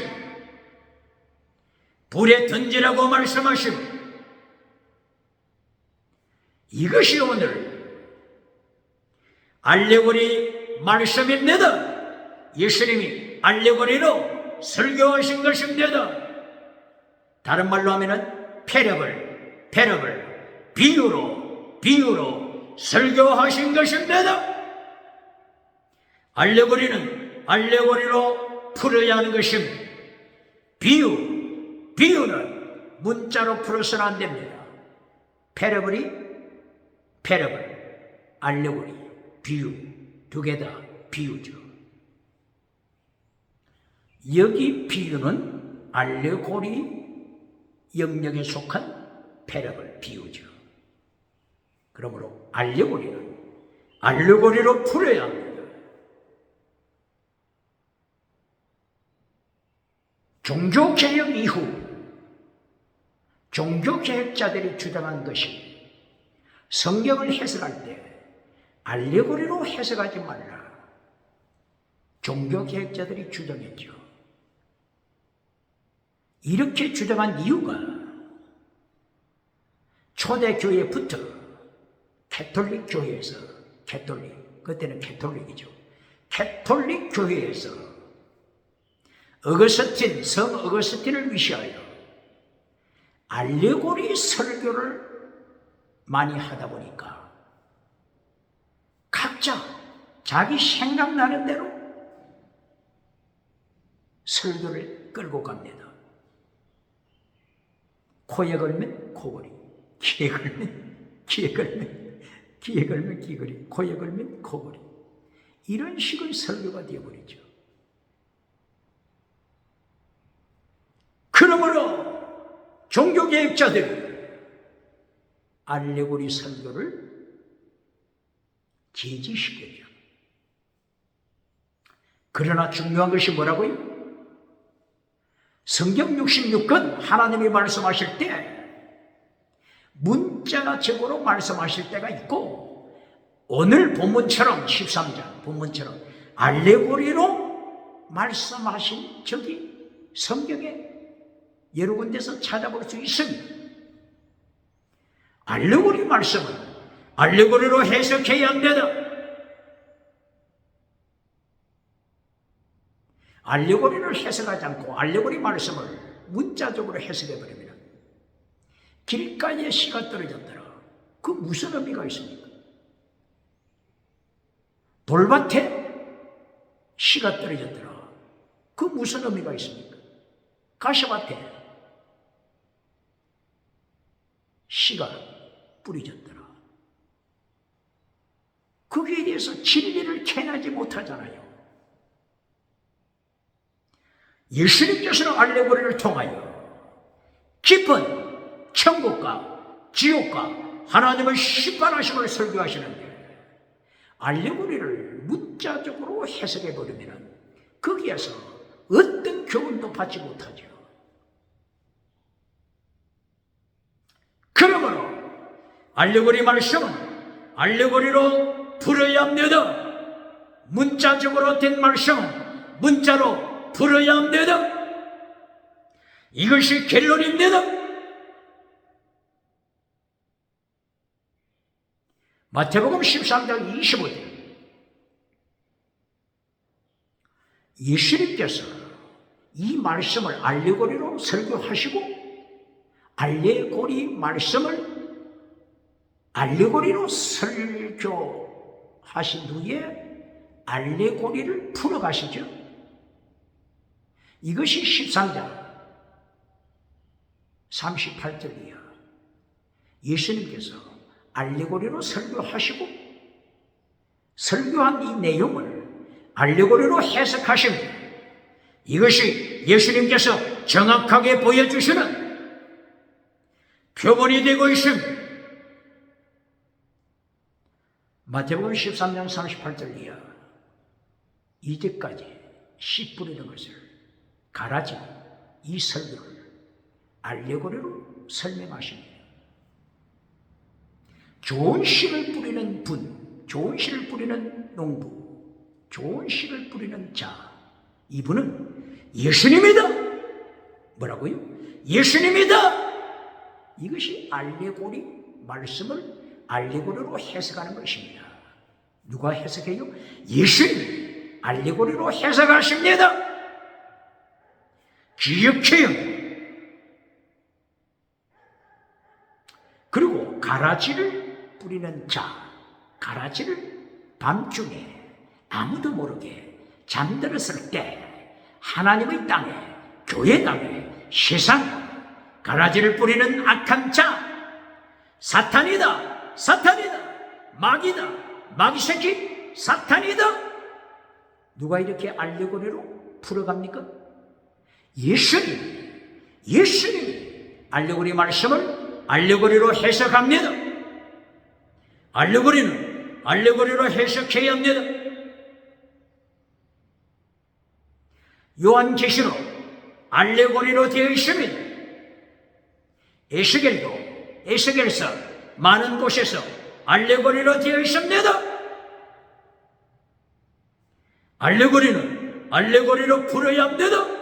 불에 던지라고 말씀하심, 이것이 오늘 알레고리 말씀입니다. 예수님이 알레고리로 설교하신 것입니다. 다른 말로 하면은 패러블, 비유로 설교하신 것입니다. 알레고리는 알레고리로 풀어야 하는 것입니다. 비유는 문자로 풀어서는 안 됩니다. 패러블, 알레고리, 비유, 두 개 다 비유죠. 여기 비유는 알레고리 영역에 속한 패러블, 비유죠. 그러므로 알레고리는 알레고리로 풀어야 합니다. 종교개혁 이후 종교개혁자들이 주장한 것이 성경을 해석할 때 알레고리로 해석하지 말라. 종교개혁자들이 주장했죠. 이렇게 주장한 이유가 초대교회부터 캐톨릭 교회에서, 그때는 캐톨릭이죠. 캐톨릭 교회에서 성 어거스틴을 위시하여 알레고리 설교를 많이 하다 보니까 각자 자기 생각나는 대로 설교를 끌고 갑니다. 코에 걸면 코걸이, 귀에 걸면 귀걸이, 코에 걸면 코걸이. 이런 식의 설교가 되어버리죠. 그러므로 종교개혁자들이 알레고리 설교를 제지시켜죠. 그러나 중요한 것이 뭐라고요? 성경 66권 하나님이 말씀하실 때 문자적으로 말씀하실 때가 있고, 오늘 본문처럼 13장 본문처럼 알레고리로 말씀하신 적이 성경에 여러 군데서 찾아볼 수 있습니다. 알레고리 말씀은 알레고리로 해석해야 합니다. 알레고리를 해석하지 않고 알레고리 말씀을 문자적으로 해석해버리면 길가에 시가 떨어졌더라. 그 무슨 의미가 있습니까? 돌밭에 시가 떨어졌더라. 그 무슨 의미가 있습니까? 가시밭에 시가 뿌려졌더라. 거기에 대해서 진리를 캐내지 못하잖아요. 예수님께서는 알레고리를 통하여 깊은 천국과 지옥과 하나님의 심판하심을 설교하시는데, 알레고리를 문자적으로 해석해버리면 거기에서 어떤 교훈도 받지 못하죠. 그러므로 알레고리 말씀은 알레고리로 풀어야 합니다. 문자적으로 된 말씀은 문자로 풀어야 합니다. 이것이 결론입니다. 마태복음 13장 25절, 예수님께서 이 말씀을 알레고리로 설교하시고 알레고리 말씀을 알레고리로 설교하신 후에 알레고리를 풀어가시죠. 이것이 13장 38절이야. 예수님께서 알레고리로 설교하시고 설교한 이 내용을 알레고리로 해석하십니다. 이것이 예수님께서 정확하게 보여주시는 표본이 되고 있습니다. 마태복음 13장 38절 이하, 이제까지 씨 뿌리는 것을 가라지고 이 설교를 알레고리로 설명하십니다. 좋은 씨를 뿌리는 분, 좋은 씨를 뿌리는 농부, 좋은 씨를 뿌리는 자, 이분은 예수님이다. 뭐라고요? 예수님이다. 이것이 알레고리 말씀을 알레고리로 해석하는 것입니다. 누가 해석해요? 예수님 알레고리로 해석하십니다. 기억해요. 그리고 가라지를 뿌리는 자, 가라지를 밤중에 아무도 모르게 잠들었을 때 하나님의 땅에, 교회 땅에, 세상에 가라지를 뿌리는 악한 자, 사탄이다, 사탄이다, 마귀다, 마귀 새끼, 사탄이다. 누가 이렇게 알레고리로 풀어갑니까? 예수님이 알레고리 말씀을 알레고리로 해석합니다. 알레고리는 알레고리로 해석해야 합니다. 요한계시록 알레고리로 되어 있습니다. 에스겔서 많은 곳에서 알레고리로 되어 있습니다. 알레고리는 알레고리로 풀어야 합니다.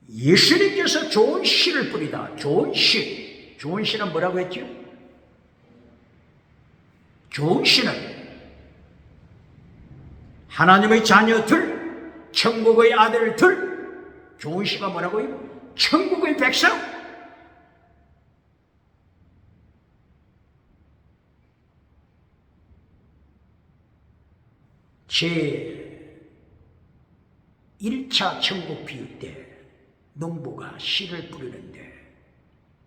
예수님께서 좋은 씨를 뿌리다. 좋은 씨. 좋은 씨는 뭐라고 했죠? 좋은 씨는 하나님의 자녀들, 천국의 아들들. 좋은 씨가 뭐라고요? 천국의 백성. 제 1차 천국 비유 때 농부가 씨를 뿌리는데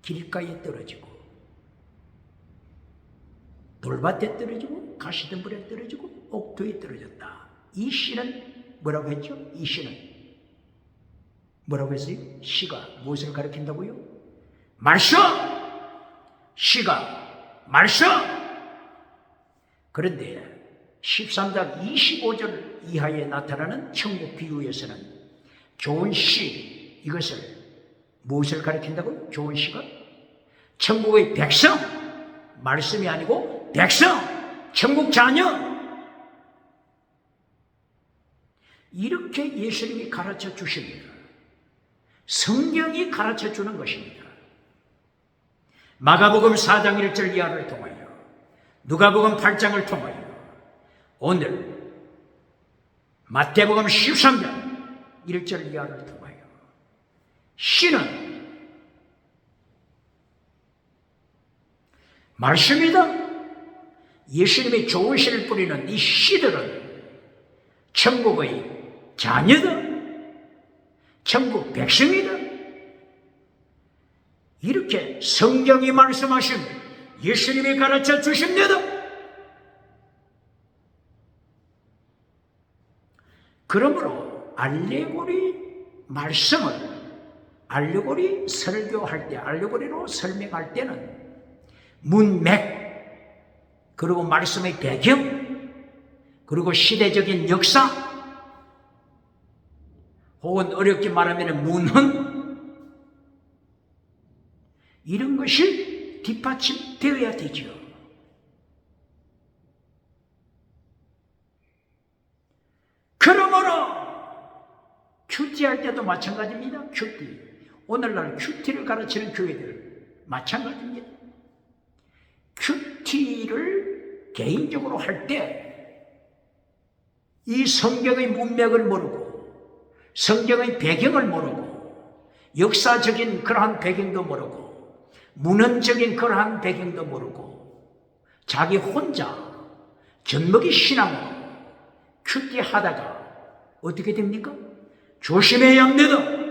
길가에 떨어지고 돌밭에 떨어지고 가시덤불에 떨어지고 옥토에 떨어졌다. 이 씨는 뭐라고 했죠? 이 씨는 뭐라고 했어요? 씨가 무엇을 가리킨다고요? 말씀! 씨가 말씀! 그런데 13장 25절 이하에 나타나는 천국 비유에서는 좋은 씨, 이것을 무엇을 가리킨다고요? 좋은 씨가 천국의 백성, 말씀이 아니고 백성, 천국 자녀. 이렇게 예수님이 가르쳐 주십니다. 성경이 가르쳐 주는 것입니다. 마가복음 4장 1절 이하를 통하여, 누가복음 8장을 통하여, 오늘 마태복음 13장 1절 이하를 통하여 씨는 말씀이다. 예수님이 좋은 씨를 뿌리는 이 씨들은 천국의 자녀다. 천국 백성이다. 이렇게 성경이 말씀하신 예수님이 가르쳐 주십니다. 그러므로 알레고리 말씀을 알레고리 설교할 때, 알레고리로 설명할 때는 문맥, 그리고 말씀의 배경, 그리고 시대적인 역사, 혹은 어렵게 말하면 문헌, 이런 것이 뒷받침되어야 되죠. 그러므로 큐티할 때도 마찬가지입니다. 큐티. 오늘날 큐티를 가르치는 교회들 마찬가지입니다. 큐티를 개인적으로 할 때 이 성경의 문맥을 모르고 성경의 배경을 모르고 역사적인 그러한 배경도 모르고 문헌적인 그러한 배경도 모르고 자기 혼자 젖먹이 신앙으로 큐티 하다가 어떻게 됩니까? 조심해야 합니다.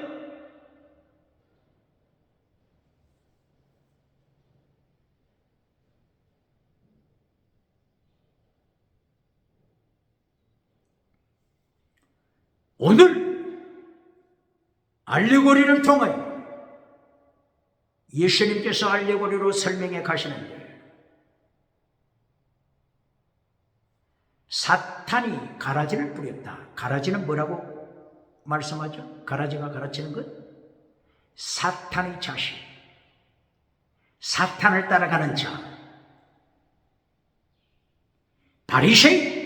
오늘 알레고리를 통하여 예수님께서 알레고리로 설명해 가시는데 사탄이 가라지를 뿌렸다. 가라지는 뭐라고 말씀하죠? 가라지가 가르치는 것? 사탄의 자식, 사탄을 따라가는 자, 바리새인,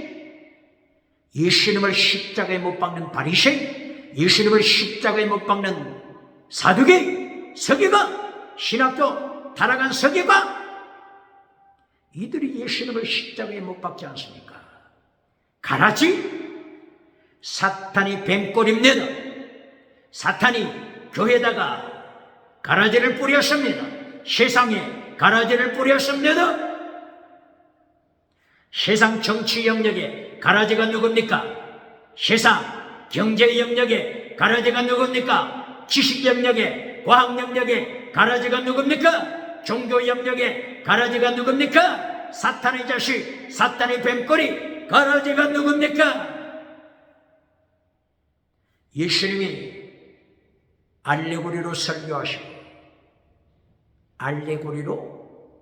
예수님을 십자가에 못 박는 바리새인, 예수님을 십자가에 못 박는 사두개인, 서기관, 신학교 타락한 서기관, 이들이 예수님을 십자가에 못 박지 않습니까? 가라지, 사탄이 뱀꼴입니다. 사탄이 교회에다가 가라지를 뿌렸습니다. 세상에 가라지를 뿌렸습니다. 세상 정치 영역에 가라지가 누굽니까? 세상 경제 영역에 가라지가 누굽니까? 지식 영역에, 과학 영역에 가라지가 누굽니까? 종교 영역에 가라지가 누굽니까? 사탄의 자식, 사탄의 뱀꼬리, 가라지가 누굽니까? 예수님이 알레고리로 설교하시고 알레고리로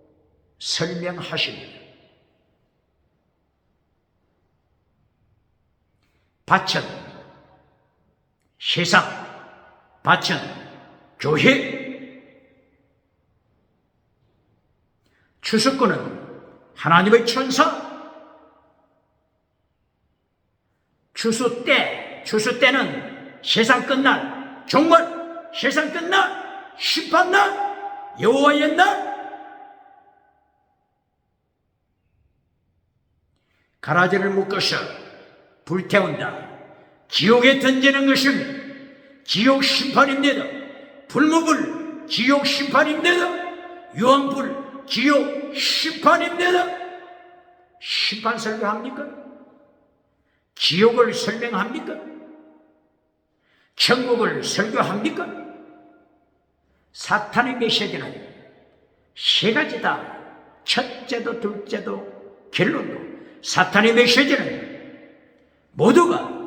설명하십니다. 밭은 세상, 밭은 교회. 추수꾼은 하나님의 천사. 추수 때는 세상 끝날, 종말, 세상 끝날, 심판날, 여호와의 날. 가라지를 묶어서 불태운다. 지옥에 던지는 것은 지옥 심판입니다. 불무불 지옥 심판입니다. 유황불 지옥 심판입니다. 심판 설교합니까? 지옥을 설명합니까? 천국을 설교합니까? 사탄의 메시지는 세 가지다. 첫째도 둘째도 결론도. 사탄의 메시지는 모두가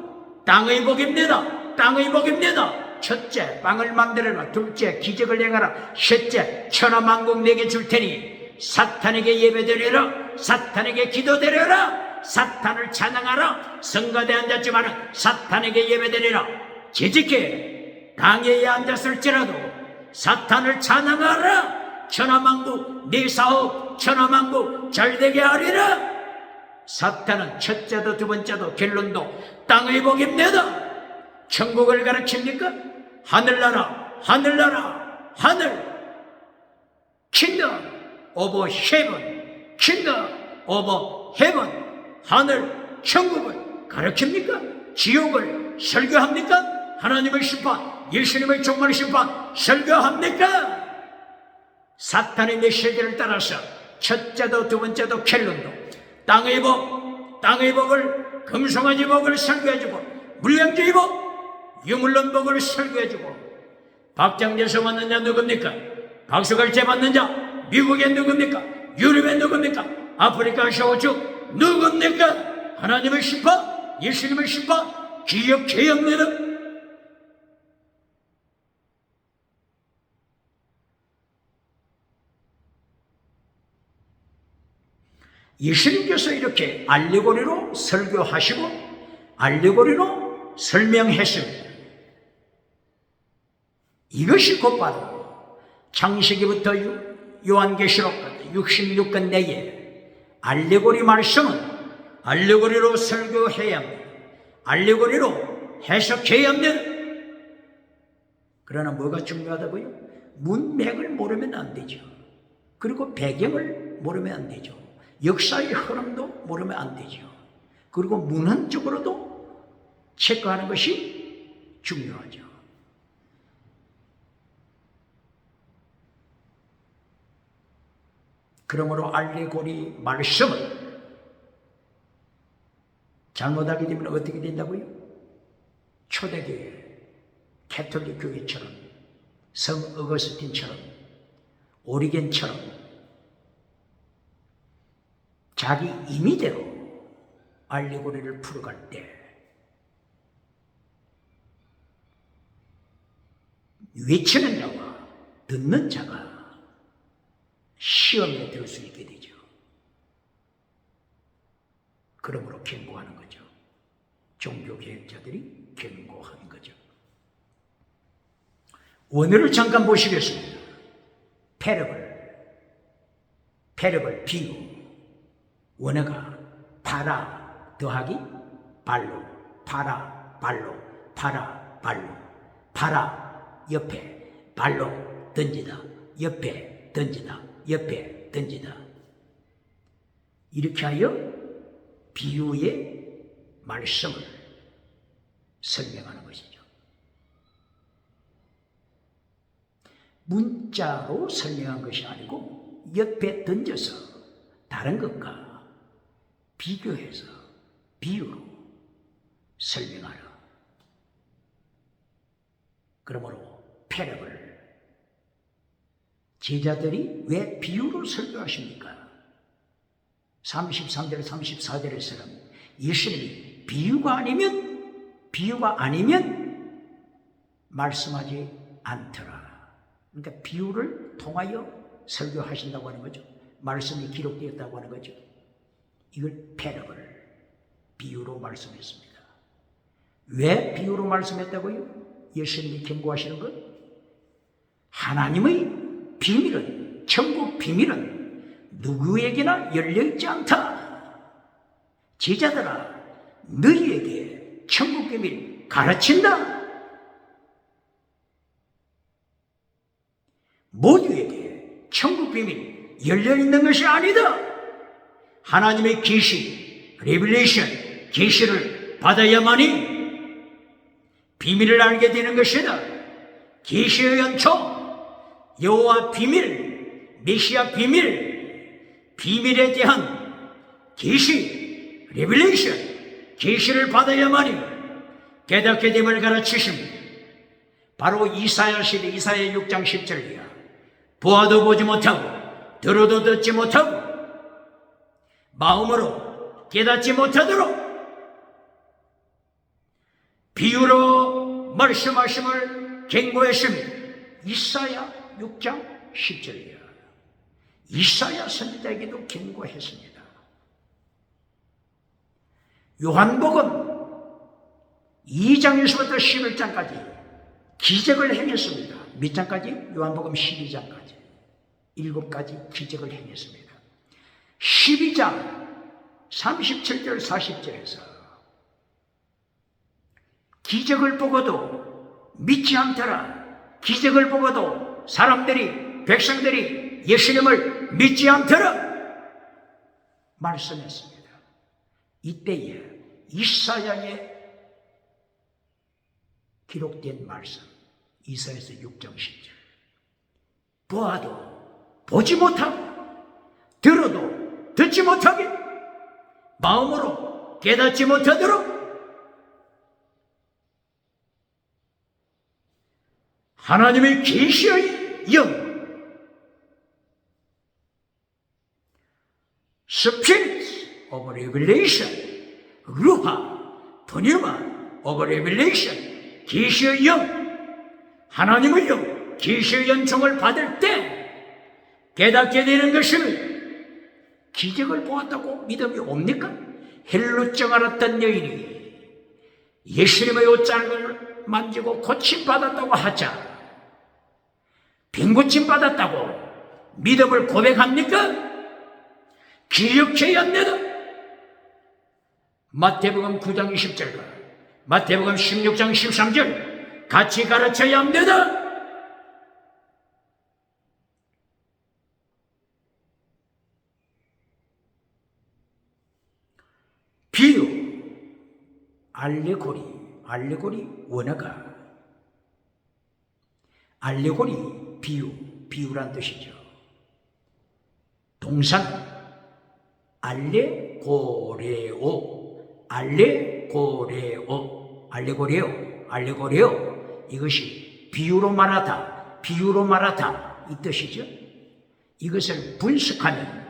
땅의 복입니다. 땅의 복입니다. 첫째, 빵을 만들어라. 둘째, 기적을 행하라. 셋째, 천하만국 내게 줄 테니 사탄에게 예배드려라. 사탄에게 기도드려라. 사탄을 찬양하라. 성가대에 앉았지만 사탄에게 예배드리라. 재직해. 당회에 앉았을지라도 사탄을 찬양하라. 천하만국 네 사업 천하만국 잘되게 하리라. 사탄은 첫째도 두 번째도 결론도 땅의 복입니다. 천국을 가르칩니까? 하늘나라, 하늘나라, 하늘. 킹덤 오브 헤븐, 킹덤 오브 헤븐. 하늘, 천국을 가르칩니까? 지옥을 설교합니까? 하나님의 심판, 예수님의 종말 심판 설교합니까? 사탄의 메시지를 따라서 첫째도 두 번째도 결론도 땅의 복, 땅의 복을, 금송아지 복을 설교해주고, 물량주의 복, 유물론 복을 설교해주고. 박장대소 받는 자 누굽니까? 박수갈채 받는 자 미국에 누굽니까? 유럽에 누굽니까? 아프리카 쇼우주 누굽니까? 하나님의 심판, 예수님의 심판 기억해야 합니다. 예수님께서 이렇게 알레고리로 설교하시고 알레고리로 설명했습니다. 이것이 곧바로 창세기부터 요한계시록까지 66권 내에 알레고리 말씀은 알레고리로 설교해야 합니다. 알레고리로 해석해야 합니다. 그러나 뭐가 중요하다고요? 문맥을 모르면 안 되죠. 그리고 배경을 모르면 안 되죠. 역사의 흐름도 모르면 안 되죠. 그리고 문헌적으로도 체크하는 것이 중요하죠. 그러므로 알레고리 말씀은 잘못하게 되면 어떻게 된다고요? 초대교회, 캐톨릭 교회처럼, 성 어거스틴처럼, 오리겐처럼 자기 임의대로 알레고리를 풀어갈 때 외치는 자와 듣는 자가 시험에 들 수 있게 되죠. 그러므로 경고하는 거죠. 종교개혁자들이 경고하는 거죠. 원어를 잠깐 보시겠습니다. 패러블 비유. 원어가 파라 더하기 발로, 파라 발로, 파라 발로, 파라 옆에, 발로 던지다, 옆에 던지다, 옆에 던지다. 이렇게 하여 비유의 말씀을 설명하는 것이죠. 문자로 설명한 것이 아니고 옆에 던져서 다른 것과 비교해서 비유로 설명하라. 그러므로 패러블. 제자들이 왜 비유로 설교하십니까? 33절 34절에서는 예수님이 비유가 아니면 말씀하지 않더라. 그러니까 비유를 통하여 설교하신다고 하는 거죠. 말씀이 기록되었다고 하는 거죠. 이걸 패러블, 비유로 말씀했습니다. 왜 비유로 말씀했다고요? 예수님이 경고하시는 것? 하나님의 비밀은, 천국 비밀은 누구에게나 열려있지 않다. 제자들아, 너희에게 천국 비밀 가르친다. 모두에게 천국 비밀 열려있는 것이 아니다. 하나님의 계시, 레벨레이션, 계시를 받아야만이 비밀을 알게 되는 것이다. 계시의 연초, 여호와 비밀, 메시아 비밀, 비밀에 대한 계시, 레벨레이션, 계시를 받아야만이 깨닫게 됨을 가르치십니다. 바로 이사야 시대 이사야 6장 10절이야. 보아도 보지 못하고 들어도 듣지 못하고 마음으로 깨닫지 못하도록 비유로 말씀하심을 경고했습니다. 이사야 6장 10절이야. 이사야 선지자에게도 경고했습니다. 요한복음 2장에서부터 11장까지 기적을 행했습니다. 몇 장까지? 요한복음 12장까지 7가지 기적을 행했습니다. 12장 37절 40절에서 기적을 보고도 믿지 않더라. 기적을 보고도 사람들이, 백성들이 예수님을 믿지 않더라 말씀했습니다. 이때에 이사야의 기록된 말씀, 이사야서 6장 10절. 보아도 보지 못하고 들어도 듣지 못하게 마음으로 깨닫지 못하도록 하나님의 계시의 영, Spirit of Revelation, 루하, pneuma of Revelation, 계시의 영, 하나님의 영, 계시의 연총을 받을 때 깨닫게 되는 것은 기적을 보았다고 믿음이 옵니까? 헬루증 앓았던 여인이 예수님의 옷장을 만지고 고침받았다고 하자 빈고침 받았다고 믿음을 고백합니까? 기억해야 합니다. 마태복음 9장 20절과 마태복음 16장 13절 같이 가르쳐야 합니다. 비유, 알레고리 원어가 알레고리 비유란 뜻이죠. 동사는 알레고레오 이것이 비유로 말하다 이 뜻이죠. 이것을 분석하면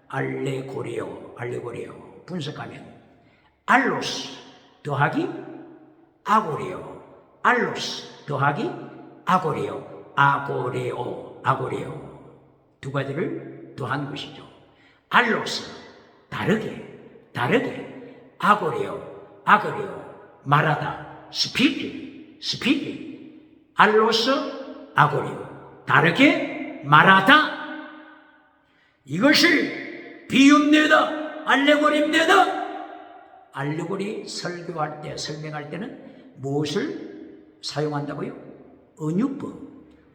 알레고레오 분석하면 알로스 더하기 아고레오 알로스 더하기 아고레오 두 가지를 더한 것이죠. 알로스 다르게 아고레오 말하다 스피기 알로스 아고레오 다르게 말하다 이것이 비유입니다. 알레고리입니다. 알레고리 설교할 때 설명할 때는 무엇을 사용한다고요?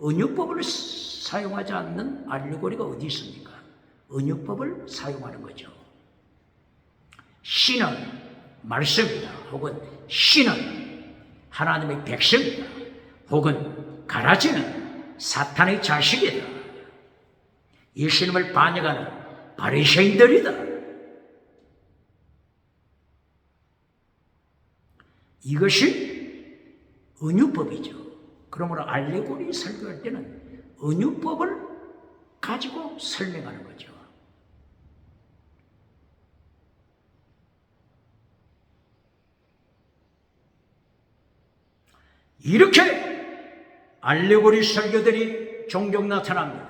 은유법을 사용하지 않는 알레고리가 어디 있습니까? 은유법을 사용하는 거죠. 신은 말씀이다 혹은 신은 하나님의 백성이다 혹은 가라지는 사탄의 자식이다. 예수님을 반역하는 바리새인들이다. 이것이 은유법이죠. 그러므로 알레고리 설교할 때는 은유법을 가지고 설명하는 거죠. 이렇게 알레고리 설교들이 종종 나타납니다.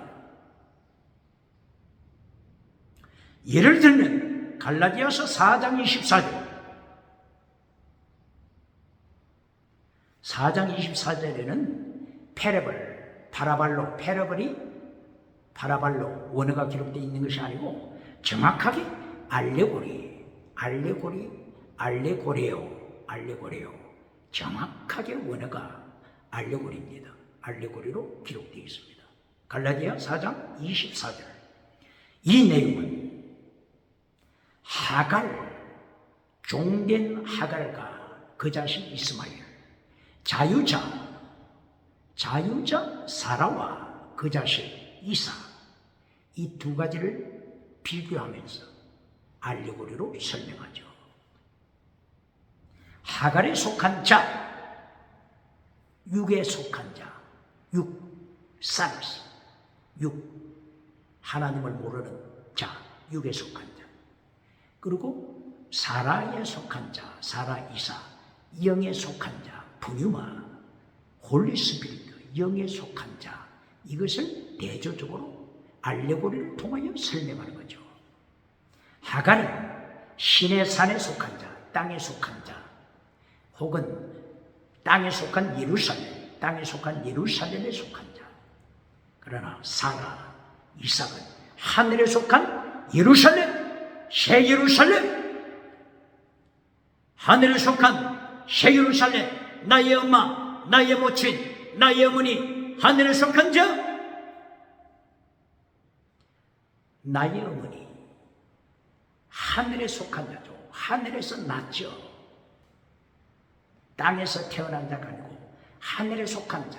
예를 들면 갈라디아서 4장 24절 4장 24절에는 페레벌, 파라발로 원어가 기록되어 있는 것이 아니고 정확하게 알레고레오 정확하게 원어가 알레고리입니다. 알레고리로 기록되어 있습니다. 갈라디아 4장 24절. 이 내용은 하갈, 종된 하갈과 그 자신 이스마엘, 자유자 사라와 그 자신 이사, 이 두 가지를 비교하면서 알레고리로 설명하죠. 하갈에 속한 자, 육에 속한 자, 사르스, 하나님을 모르는 자, 육에 속한 자. 그리고 사라에 속한 자, 사라 이사, 영에 속한 자, 푸뉴마, 홀리스피리트, 영에 속한 자. 이것을 대조적으로 알레고리를 통하여 설명하는 거죠. 하갈은 신의 산에 속한 자, 땅에 속한 자, 혹은 땅에 속한 예루살렘, 땅에 속한 예루살렘에 속한 자. 그러나 사라, 이삭은 하늘에 속한 예루살렘, 새 예루살렘, 하늘에 속한 새 예루살렘, 나의 엄마, 나의 모친, 나의 어머니, 하늘에 속한 자, 나의 어머니, 하늘에 속한 자죠. 하늘에서 났죠. 땅에서 태어난 자가 아니고 하늘에 속한 자,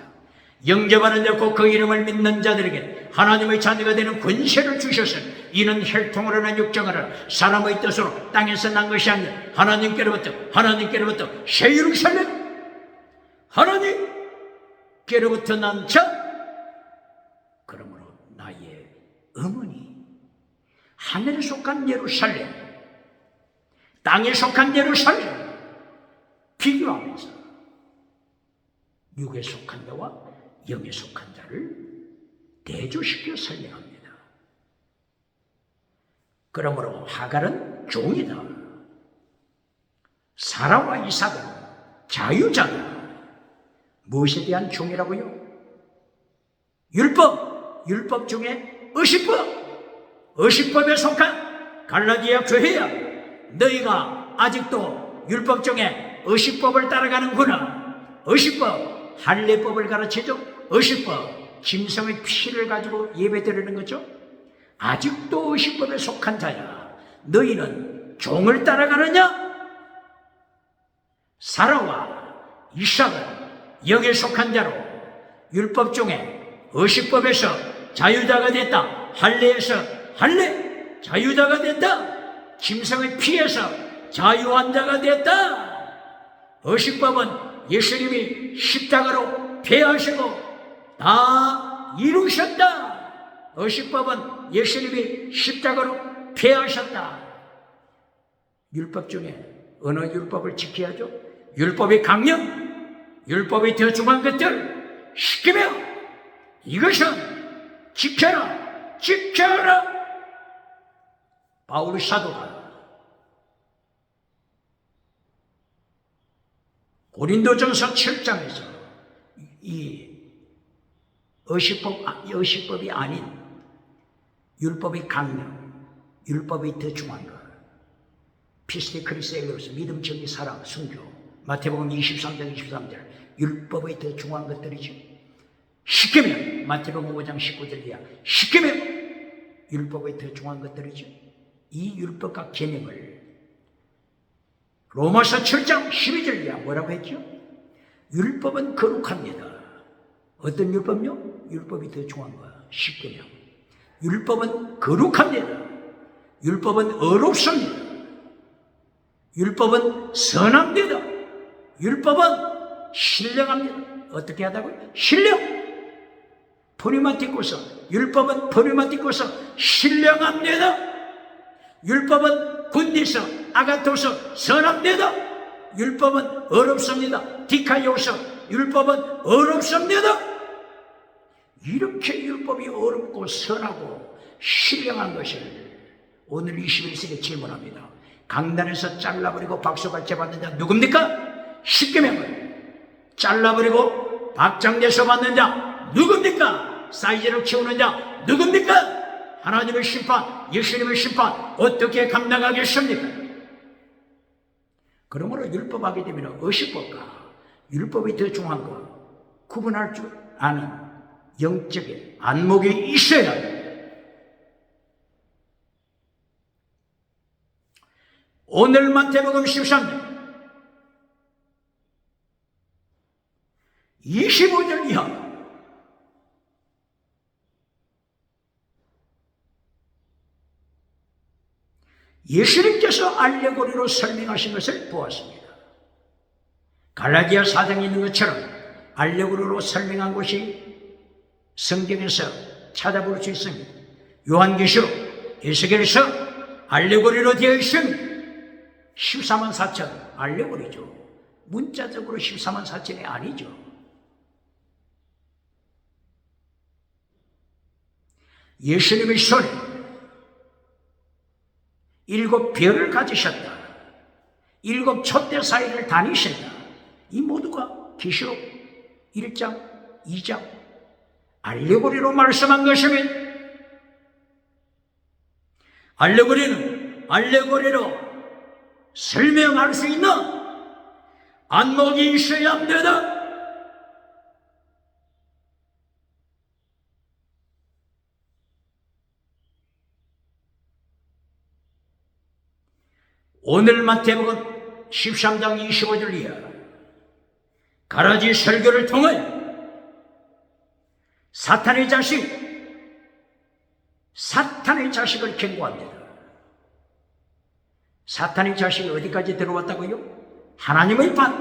영접하는 자 곧 그 이름을 믿는 자들에게 하나님의 자녀가 되는 권세를 주셨으니 이는 혈통으로 난 육정으로 사람의 뜻으로 땅에서 난 것이 아니라 하나님께로부터 새 예루살렘, 하나님께로부터 난 자. 그러므로 나의 어머니, 하늘에 속한 예루살렘, 땅에 속한 예루살렘 비교하면서 육에 속한 자와 영에 속한 자를 대조시켜 설명합니다. 그러므로 하갈은 종이다. 사라와 이삭은 자유자다. 무엇에 대한 종이라고요? 율법 중에 의식법에 속한 갈라디아 교회야. 너희가 아직도 율법 중에 의식법을 따라가는구나. 의식법, 할례법을 가르치죠. 의식법, 짐승의 피를 가지고 예배드리는 거죠. 아직도 의식법에 속한 자야. 너희는 종을 따라가느냐? 사라와 이삭은 영에 속한 자로 율법 중에 의식법에서 자유자가 됐다. 할례에서 자유자가 됐다. 짐승의 피에서 자유한 자가 됐다. 의식법은 예수님이 십자가로 폐하시고 다 이루셨다. 의식법은 예수님이 십자가로 폐하셨다. 율법 중에 어느 율법을 지켜야죠? 율법의 강령, 율법이 더 중요한 것들 시키며 이것은 지켜라. 바울 사도가 고린도전서 7장에서 이 의식법이 아닌 율법의 강령, 율법이 더 중요한 것, 피스티 크리스엘로스, 믿음, 정의, 사랑, 순교, 마태복음 23장 23절, 율법이 더 중요한 것들이죠. 시키면 마태복음 5장 19절 이하, 시키면 율법이 더 중요한 것들이죠. 이 율법과 계명을 로마서 7장 12절 이하 뭐라고 했죠? 율법은 거룩합니다. 어떤 율법요? 율법이 더 중요한 거야. 십계명. 율법은 거룩합니다. 율법은 어렵습니다. 율법은 선합니다. 율법은 신령합니다. 어떻게 하다고요? 신령. 포리마티코서. 율법은 포리마티코서 신령합니다. 율법은 군디서, 아가토서 선합니다. 율법은 어렵습니다. 디카요서. 율법은 어렵습니다. 이렇게 율법이 어렵고 선하고 신령한 것을 오늘 21세기에 질문합니다. 강단에서 잘라버리고 박수갈채 받는 자 누굽니까? 십계명을 잘라버리고 박장대소 받는 자 누굽니까? 사이즈를 키우는 자 누굽니까? 하나님의 심판, 예수님의 심판 어떻게 감당하겠습니까? 그러므로 율법하게 되면 의식법과 율법이 더 중요한 거 구분할 줄 아는 영적인 안목이 있어야 합니다. 오늘 마태복음 13장 25절 이하 예수님께서 알레고리로 설명하신 것을 보았습니다. 갈라디아 4장에 있는 것처럼 알레고리로 설명한 것이 성경에서 찾아볼 수 있습니다. 요한계시록, 에스겔서 알레고리로 되어 있습니다. 14만 4천 알레고리죠. 문자적으로 14만 4천이 아니죠. 예수님의 손에 7 별을 가지셨다. 7 촛대 사이를 다니신다. 이 모두가 계시록 1장, 2장 알레고리로 말씀한 것입니다. 알레고리는 알레고리로 설명할 수 있는 안목이 있어야 합니다. 오늘 마태복음 13장 25절 이하 가라지 설교를 통해 사탄의 자식을 경고합니다. 사탄의 자식이 어디까지 들어왔다고요? 하나님의 밭,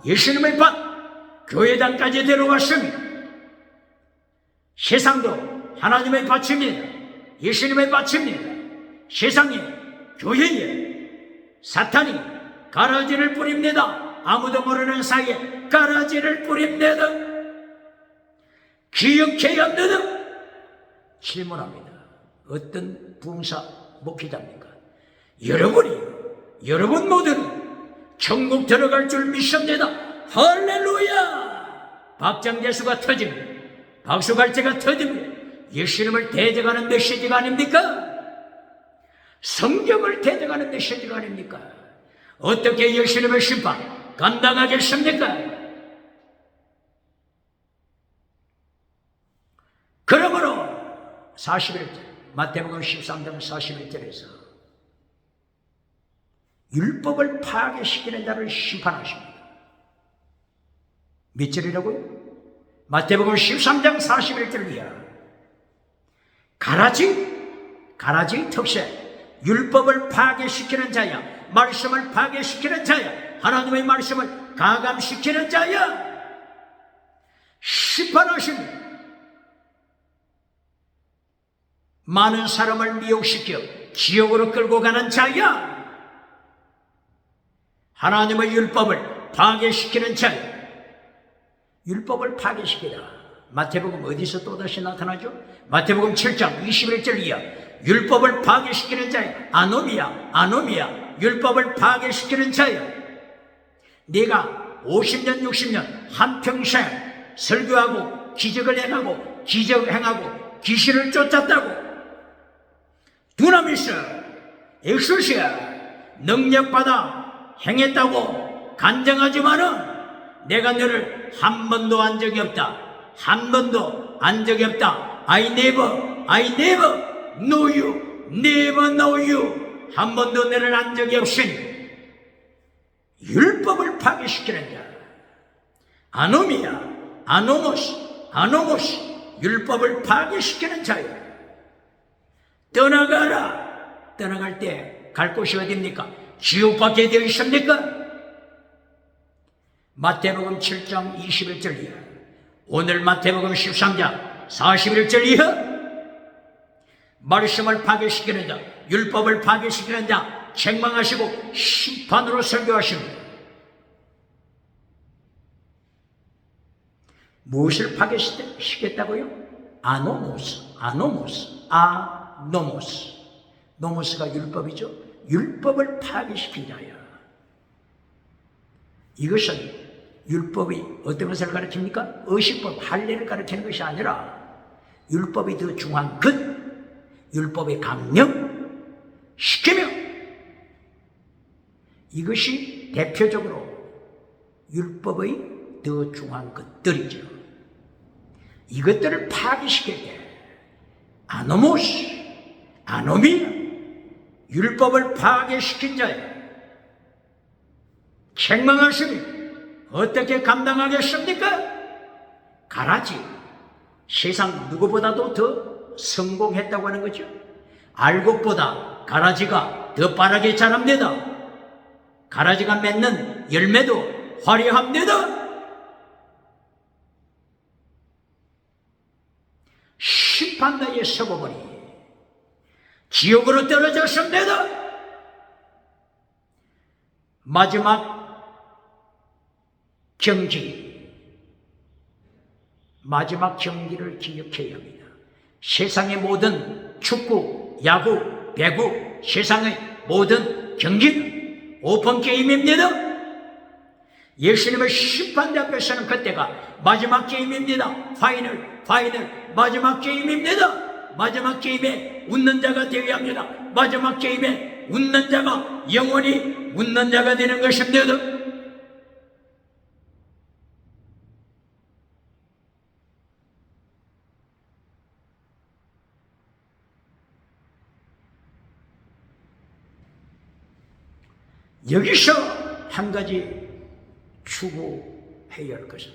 예수님의 밭, 교회당까지 들어왔습니다. 세상도 하나님의 밭입니다. 예수님의 밭입니다. 세상에, 교회에 사탄이 가라지를 뿌립니다. 아무도 모르는 사이에 가라지를 뿌립니다. 기억해야 합니다. 질문합니다. 어떤 부흥사 목회자입니까? 여러분 모두는 천국 들어갈 줄 믿습니다. 할렐루야! 박장대수가 터집니다. 박수갈채가 터집니다. 예수님을 대적하는 메시지가 아닙니까? 성경을 대적하는 메시지가 아닙니까? 어떻게 예수님의 심판 감당하겠습니까? 그러므로 41절 마태복음 13장 41절에서 율법을 파괴시키는 자를 심판하십니다. 몇 절이라고요? 마태복음 13장 41절 이하 가라지 특색 율법을 파괴시키는 자야, 말씀을 파괴시키는 자야, 하나님의 말씀을 가감시키는 자야, 심판하십니다. 많은 사람을 미혹시켜 지옥으로 끌고 가는 자야, 하나님의 율법을 파괴시키는 자야. 율법을 파괴시키다. 마태복음 어디서 또다시 나타나죠? 마태복음 7장 21절 이하 율법을 파괴시키는 자야. 아노미야. 율법을 파괴시키는 자야. 네가 50년 60년 한평생 설교하고 기적을 행하고 귀신을 쫓았다고 두나미스 엑소시아 능력받아 행했다고 간증하지만은 내가 너를 한 번도 안 적이 없다. 한 번도 안 적이 없다. I never know you. never know you. 한 번도 너를 안 적이 없으니 율법을 파괴시키는 자. 아노모스 율법을 파괴시키는 자요. 떠나가라. 떠나갈 때 갈 곳이 어디입니까? 지옥밖에 되어 있습니까? 마태복음 7장 21절 이하 오늘 마태복음 13장 41절 이하 말씀을 파괴시키는 자, 율법을 파괴시키는 자 책망하시고 심판으로 설교하십니다. 무엇을 파괴시켰다고요? 노모스가 율법이죠. 율법을 파괴시킨 자야. 이것은 율법이 어떤 것을 가르칩니까? 의식법, 할례를 가르치는 것이 아니라 율법이 더 중요한 것, 율법의 강령, 시키며 이것이 대표적으로 율법의 더 중요한 것들이죠. 이것들을 파괴시킬 때 아노모스, 아노미아, 율법을 파괴시킨 자에 책망하시니 어떻게 감당하겠습니까? 가라지, 세상 누구보다도 더 성공했다고 하는 거죠. 알곡보다 가라지가 더 빠르게 자랍니다. 가라지가 맺는 열매도 화려합니다. 심판대에 서고보니 지옥으로 떨어졌습니다. 마지막 경기, 마지막 경기를 기억해야 합니다. 세상의 모든 축구, 야구, 배구, 세상의 모든 경기는 오픈 게임입니다. 예수님의 심판대 앞에서는 그때가 마지막 게임입니다. 파이널, 마지막 게임입니다. 마지막 게임에 웃는 자가 되어야 합니다. 마지막 게임에 웃는 자가 영원히 웃는 자가 되는 것입니다. 여기서 한 가지 추구해야 할 것은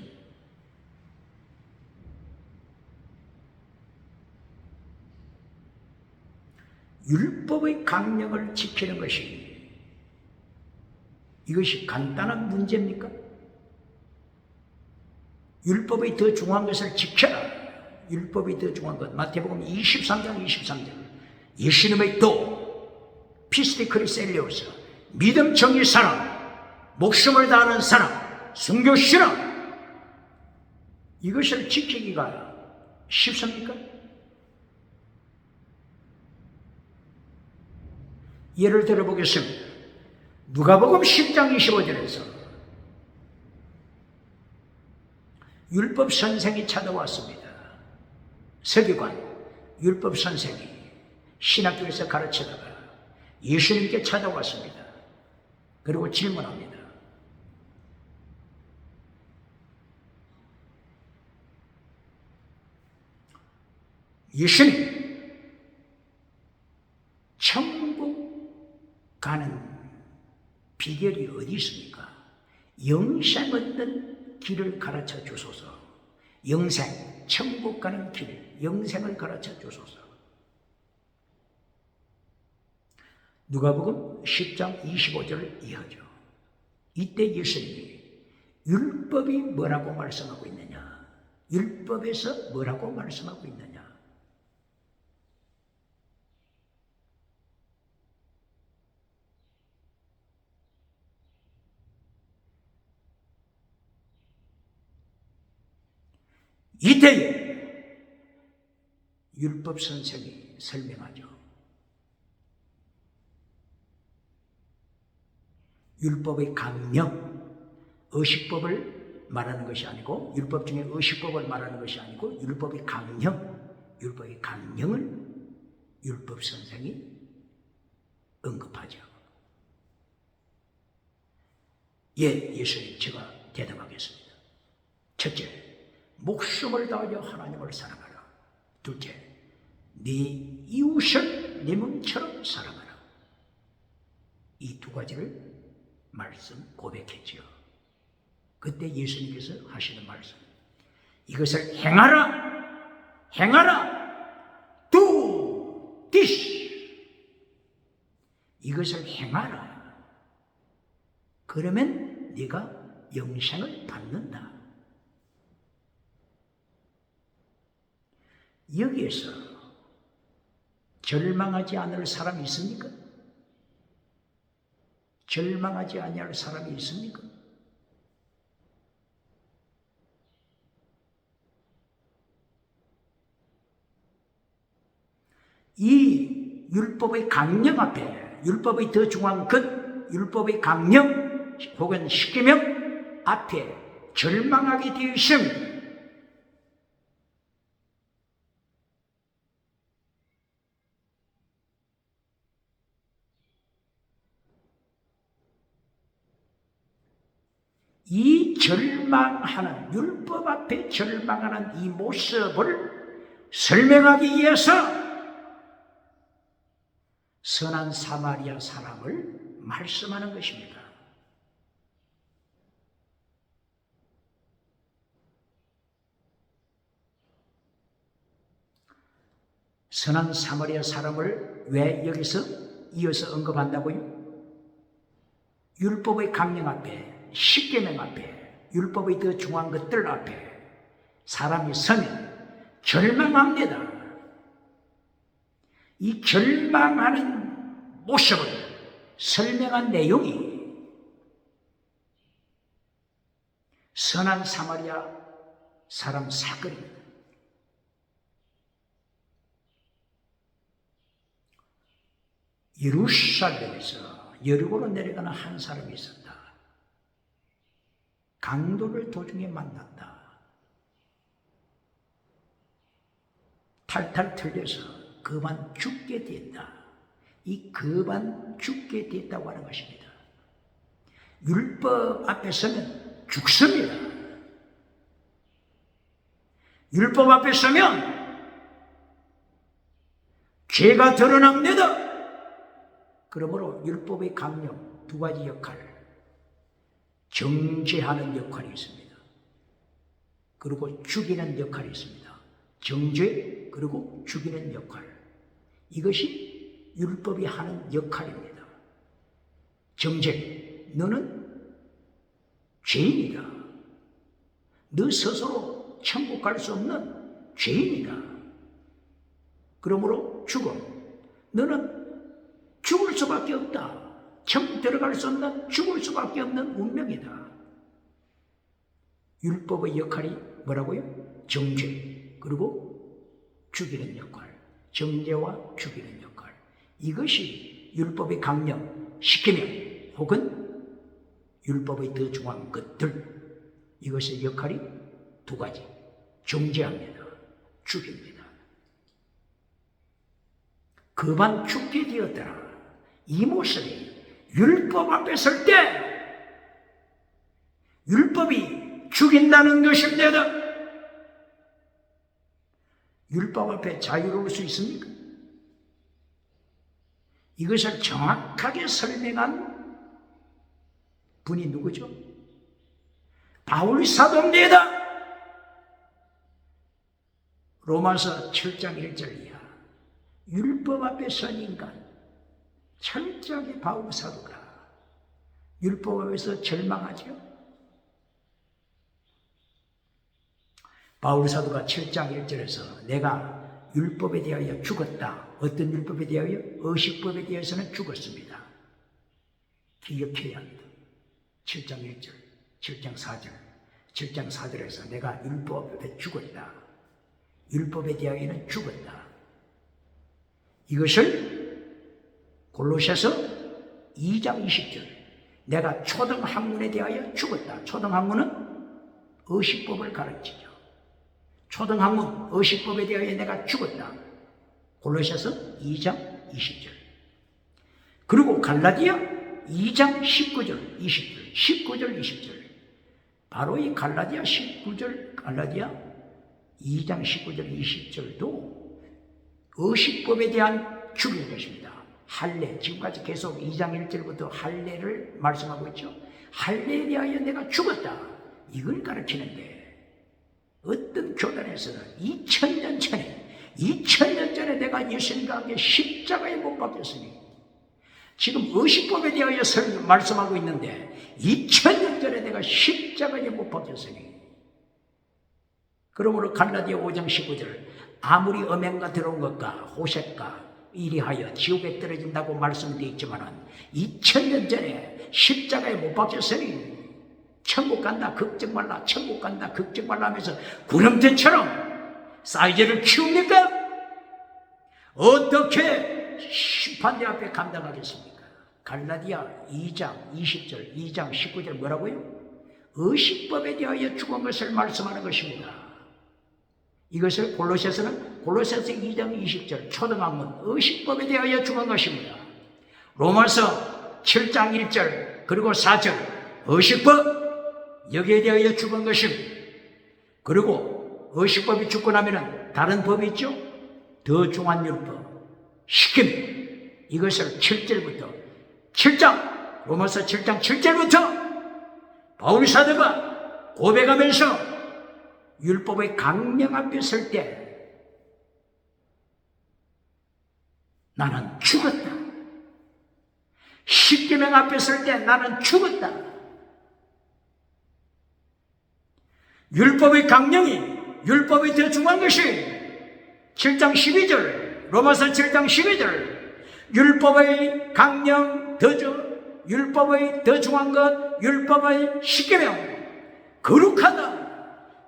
율법의 강령을 지키는 것이 이것이 간단한 문제입니까? 율법의 더 중요한 것을 지켜라. 율법이 더 중요한 것. 마태복음 23장 23절. 예수님의 도 피스티크리셀리오스 믿음, 정의, 사랑, 목숨을 다하는 사랑, 순교, 신앙 이것을 지키기가 쉽습니까? 예를 들어 보겠습니다. 누가복음 10장 25절에서 율법 선생이 찾아왔습니다. 서기관, 율법 선생이 신학교에서 가르치다가 예수님께 찾아왔습니다. 그리고 질문합니다. 예수님, 천국 가는 비결이 어디 있습니까? 영생 얻는 길을 가르쳐 주소서. 영생, 천국 가는 길, 영생을 가르쳐 주소서. 누가복음 10장 25절을 이어져. 이때 예수님이 율법이 뭐라고 말씀하고 있느냐? 율법에서 뭐라고 말씀하고 있느냐? 이때에 율법 선생이 설명하죠. 율법의 강령, 의식법을 말하는 것이 아니고 율법 중에 의식법을 말하는 것이 아니고 율법의 강령, 율법의 강령을 율법 선생이 언급하죠. 예, 예수님 제가 대답하겠습니다. 첫째, 목숨을 다하여 하나님을 사랑하라. 둘째, 네 이웃을 네 몸처럼 사랑하라. 이 두 가지를 말씀 고백했지요. 그때 예수님께서 하시는 말씀, 이것을 행하라, do this. 이것을 행하라. 그러면 네가 영생을 받는다. 여기에서 절망하지 않을 사람이 있습니까? 절망하지 아니할 사람이 있습니까? 이 율법의 강령 앞에, 율법의 더 중요한 것, 율법의 강령 혹은 십계명 앞에 절망하게 되어 있습니다. 이 절망하는, 율법 앞에 절망하는 이 모습을 설명하기 위해서 선한 사마리아 사람을 말씀하는 것입니다. 선한 사마리아 사람을 왜 여기서 이어서 언급한다고요? 율법의 강령 앞에, 십계명 앞에, 율법의 더 중요한 것들 앞에 사람이 서면 절망합니다. 이 절망하는 모습을 설명한 내용이 선한 사마리아 사람 사건입니다. 예루살렘에서 여리고로 내려가는 한 사람이 있었다. 강도를 도중에 만났다. 탈탈 털려서 그만 죽게 됐다. 이 그만 죽게 됐다고 하는 것입니다. 율법 앞에 서면 죽습니다. 율법 앞에 서면 죄가 드러납니다. 그러므로 율법의 강령 두 가지 역할, 정죄하는 역할이 있습니다. 그리고 죽이는 역할이 있습니다. 정죄 그리고 죽이는 역할, 이것이 율법이 하는 역할입니다. 정죄, 너는 죄인이다. 너 스스로 천국 갈 수 없는 죄인이다. 그러므로 죽음, 너는 죽을 수밖에 없다. 천국 들어갈 수 없는, 죽을 수밖에 없는 운명이다. 율법의 역할이 뭐라고요? 정죄 그리고 죽이는 역할, 정죄와 죽이는 역할, 이것이 율법의 강령, 십계명 혹은 율법의 더 중요한 것들, 이것의 역할이 두 가지, 정죄합니다, 죽입니다. 그만 죽게 되었더라. 이 모습이 율법 앞에 설 때 율법이 죽인다는 것입니다. 율법 앞에 자유로울 수 있습니까? 이것을 정확하게 설명한 분이 누구죠? 바울 사도입니다. 로마서 7장 1절 이하, 율법 앞에 선 인간, 철저하게 바울 사도가 율법 앞에서 절망하죠. 바울 사도가 7장 1절에서 내가 율법에 대하여 죽었다. 어떤 율법에 대하여? 의식법에 대해서는 죽었습니다. 기억해야 합니다. 7장 1절, 7장 4절, 7장 4절에서 내가 율법 앞에 죽었다. 율법에 대하여는 죽었다. 이것을 골로새서 2장 20절, 내가 초등학문에 대하여 죽었다. 초등학문은 의식법을 가르치죠. 초등학문, 의식법에 대하여 내가 죽었다. 골로새서 2장 20절. 그리고 갈라디아 2장 19절, 20절, 19절, 20절. 바로 이 갈라디아 19절, 갈라디아 2장 19절, 20절도 의식법에 대한 죽인 것입니다. 할례, 지금까지 계속 2장 1절부터 할례를 말씀하고 있죠. 할례에 대하여 내가 죽었다. 이걸 가르치는데 어떤 교단에서는 2000년 전에 내가 예수님과 함께 십자가에 못 박혔으니, 지금 의식법에 대하여 말씀하고 있는데 2000년 전에 내가 십자가에 못 박혔으니, 그러므로 갈라디아 5장 19절, 아무리 음행과 들어온 것과 호색과 이리하여 지옥에 떨어진다고 말씀되어 있지만 2000년 전에 십자가에 못 박혔으니 천국 간다 걱정 말라, 천국 간다 걱정 말라 하면서 구름대처럼 사이즈를 키웁니까? 어떻게 심판대 앞에 감당하겠습니까? 갈라디아 2장 20절, 2장 19절 뭐라고요? 의식법에 대하여 죽은 것을 말씀하는 것입니다. 이것을 골로새서는 골로새서 2장 20절 초등학문 의식법에 대하여 죽은 것입니다. 로마서 7장 1절 그리고 4절 의식법 여기에 대하여 죽은 것입니다. 그리고 의식법이 죽고 나면은 다른 법이 있죠. 더 중한 율법 시킴 이것을 7절부터 7장 로마서 7장 7절부터 바울 사도가 고백하면서 율법의 강령 앞에 설 때 나는 죽었다. 십계명 앞에 설 때 나는 죽었다. 율법의 강령이 율법이 더 중요한 것이 7장 12절 로마서 7장 12절 율법의 강령 율법의 더 중요한 것 율법의 십계명 거룩하다.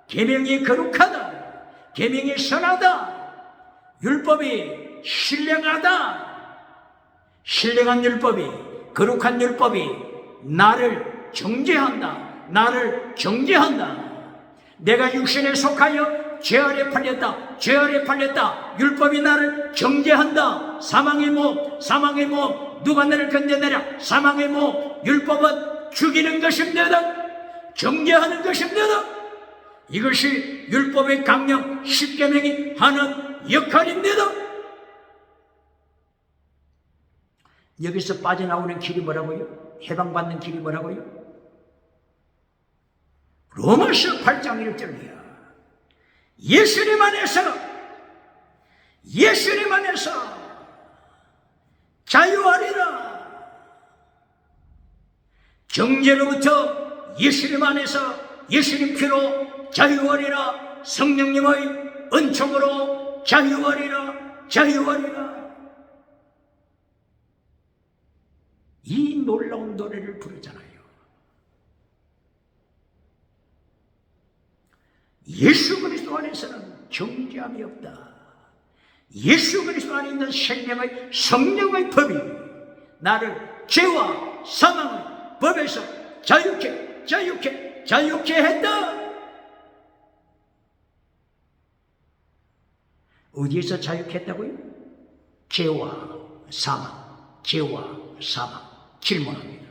계명이 거룩하다. 계명이 선하다. 율법이 신령하다. 신령한 율법이 거룩한 율법이 나를 정죄한다. 나를 정죄한다. 내가 육신에 속하여 죄 아래 팔렸다. 죄 아래 팔렸다. 율법이 나를 정죄한다. 사망의 목 누가 나를 건져내랴. 사망의 목 율법은 죽이는 것입니다. 정죄하는 것입니다. 이것이 율법의 강령 십계명이 하는 역할입니다. 여기서 빠져나오는 길이 뭐라고요? 해방받는 길이 뭐라고요? 로마서 8장 1절이야. 예수님 안에서 자유하리라. 정죄로부터 예수님 안에서 예수님 피로 자유하리라. 성령님의 은총으로 자유하리라. 이 놀라운 노래를 부르잖아요. 예수 그리스도 안에서는 정죄함이 없다. 예수 그리스도 안에 있는 생명의 성령의 법이 나를 죄와 사망의 법에서 자유케 했다. 어디에서 자유케 했다고요? 죄와 사망 질문합니다.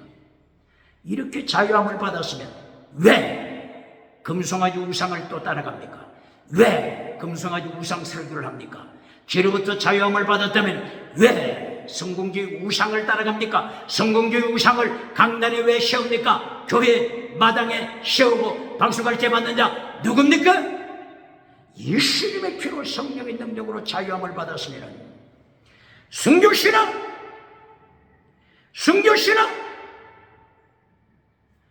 이렇게 자유함을 받았으면 왜 금송아지 우상을 또 따라갑니까? 왜 금송아지 우상 설교를 합니까? 죄로부터 자유함을 받았다면 왜 성공주의 우상을 따라갑니까? 성공주의 우상을 강단에 왜 세웁니까? 교회 마당에 세우고 박수갈채 받는 자 누굽니까? 예수님의 피로 성령의 능력으로 자유함을 받았으면 순교신앙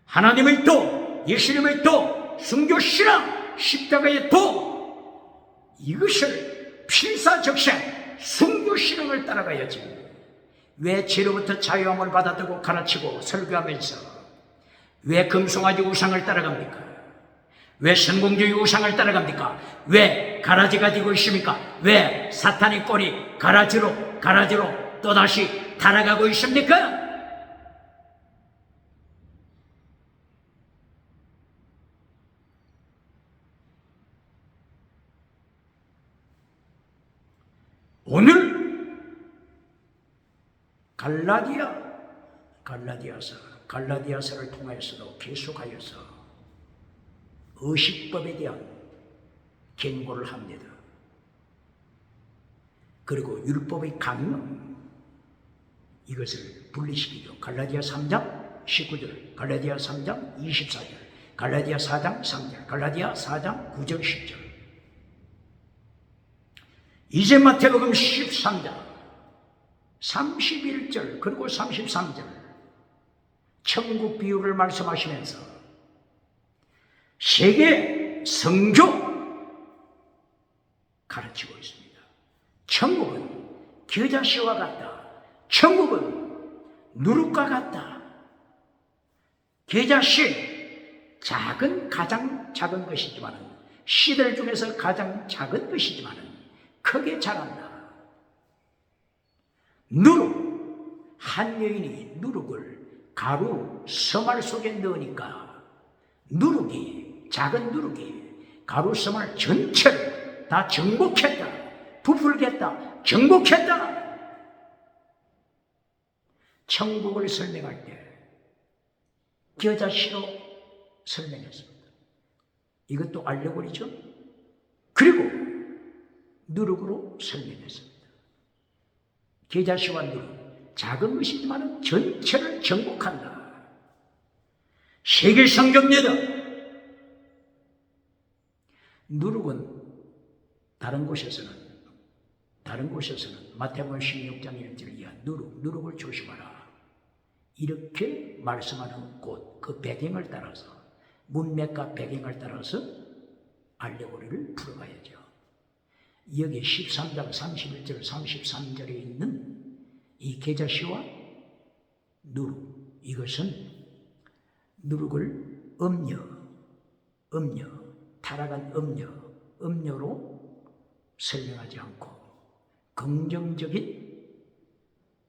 하나님의 도 예수님의 도 순교신앙 십자가의 도 이것을 필사적생 순교신앙을 따라가야지. 왜 죄로부터 자유함을 받았다고 가르치고 설교하면서 왜 금송아지 우상을 따라갑니까? 왜 성공주의 우상을 따라갑니까? 왜 가라지가 되고 있습니까? 왜 사탄의 꼴이 가라지로 또다시 달아가고 있습니까? 오늘 갈라디아서를 통해서도 계속하여서 의식법에 대한 경고를 합니다. 그리고 율법의 강령 이것을 분리시키죠. 갈라디아 3장 19절, 갈라디아 3장 24절, 갈라디아 4장 3절, 갈라디아 4장 9절 10절. 이제 마태복음 13장 31절 그리고 33절 천국 비유를 말씀하시면서 세계 성교 가르치고 있습니다. 천국은 겨자씨와 같다. 천국은 누룩과 같다. 겨자씨 가장 작은 것이지만 씨들 중에서 가장 작은 것이지만 크게 자란다. 누룩 한 여인이 누룩을 가루 서말 속에 넣으니까 누룩이, 작은 누룩이 가루섬을 전체를 다 정복했다, 부풀겠다, 정복했다. 천국을 설명할 때 겨자씨로 설명했습니다. 이것도 알레고리죠. 그리고 누룩으로 설명했습니다. 겨자씨와 누룩, 작은 것이지만 전체를 정복한다. 세계 성경입니다. 누룩은 다른 곳에서는 마태복음 16장 1절 이하 누룩을 조심하라. 이렇게 말씀하는 곳, 그 배경을 따라서, 문맥과 배경을 따라서 알레고리를 풀어가야죠. 여기 13장 31절 33절에 있는 이 겨자씨와 누룩, 이것은 누룩을 타락한 음료로 설명하지 않고 긍정적인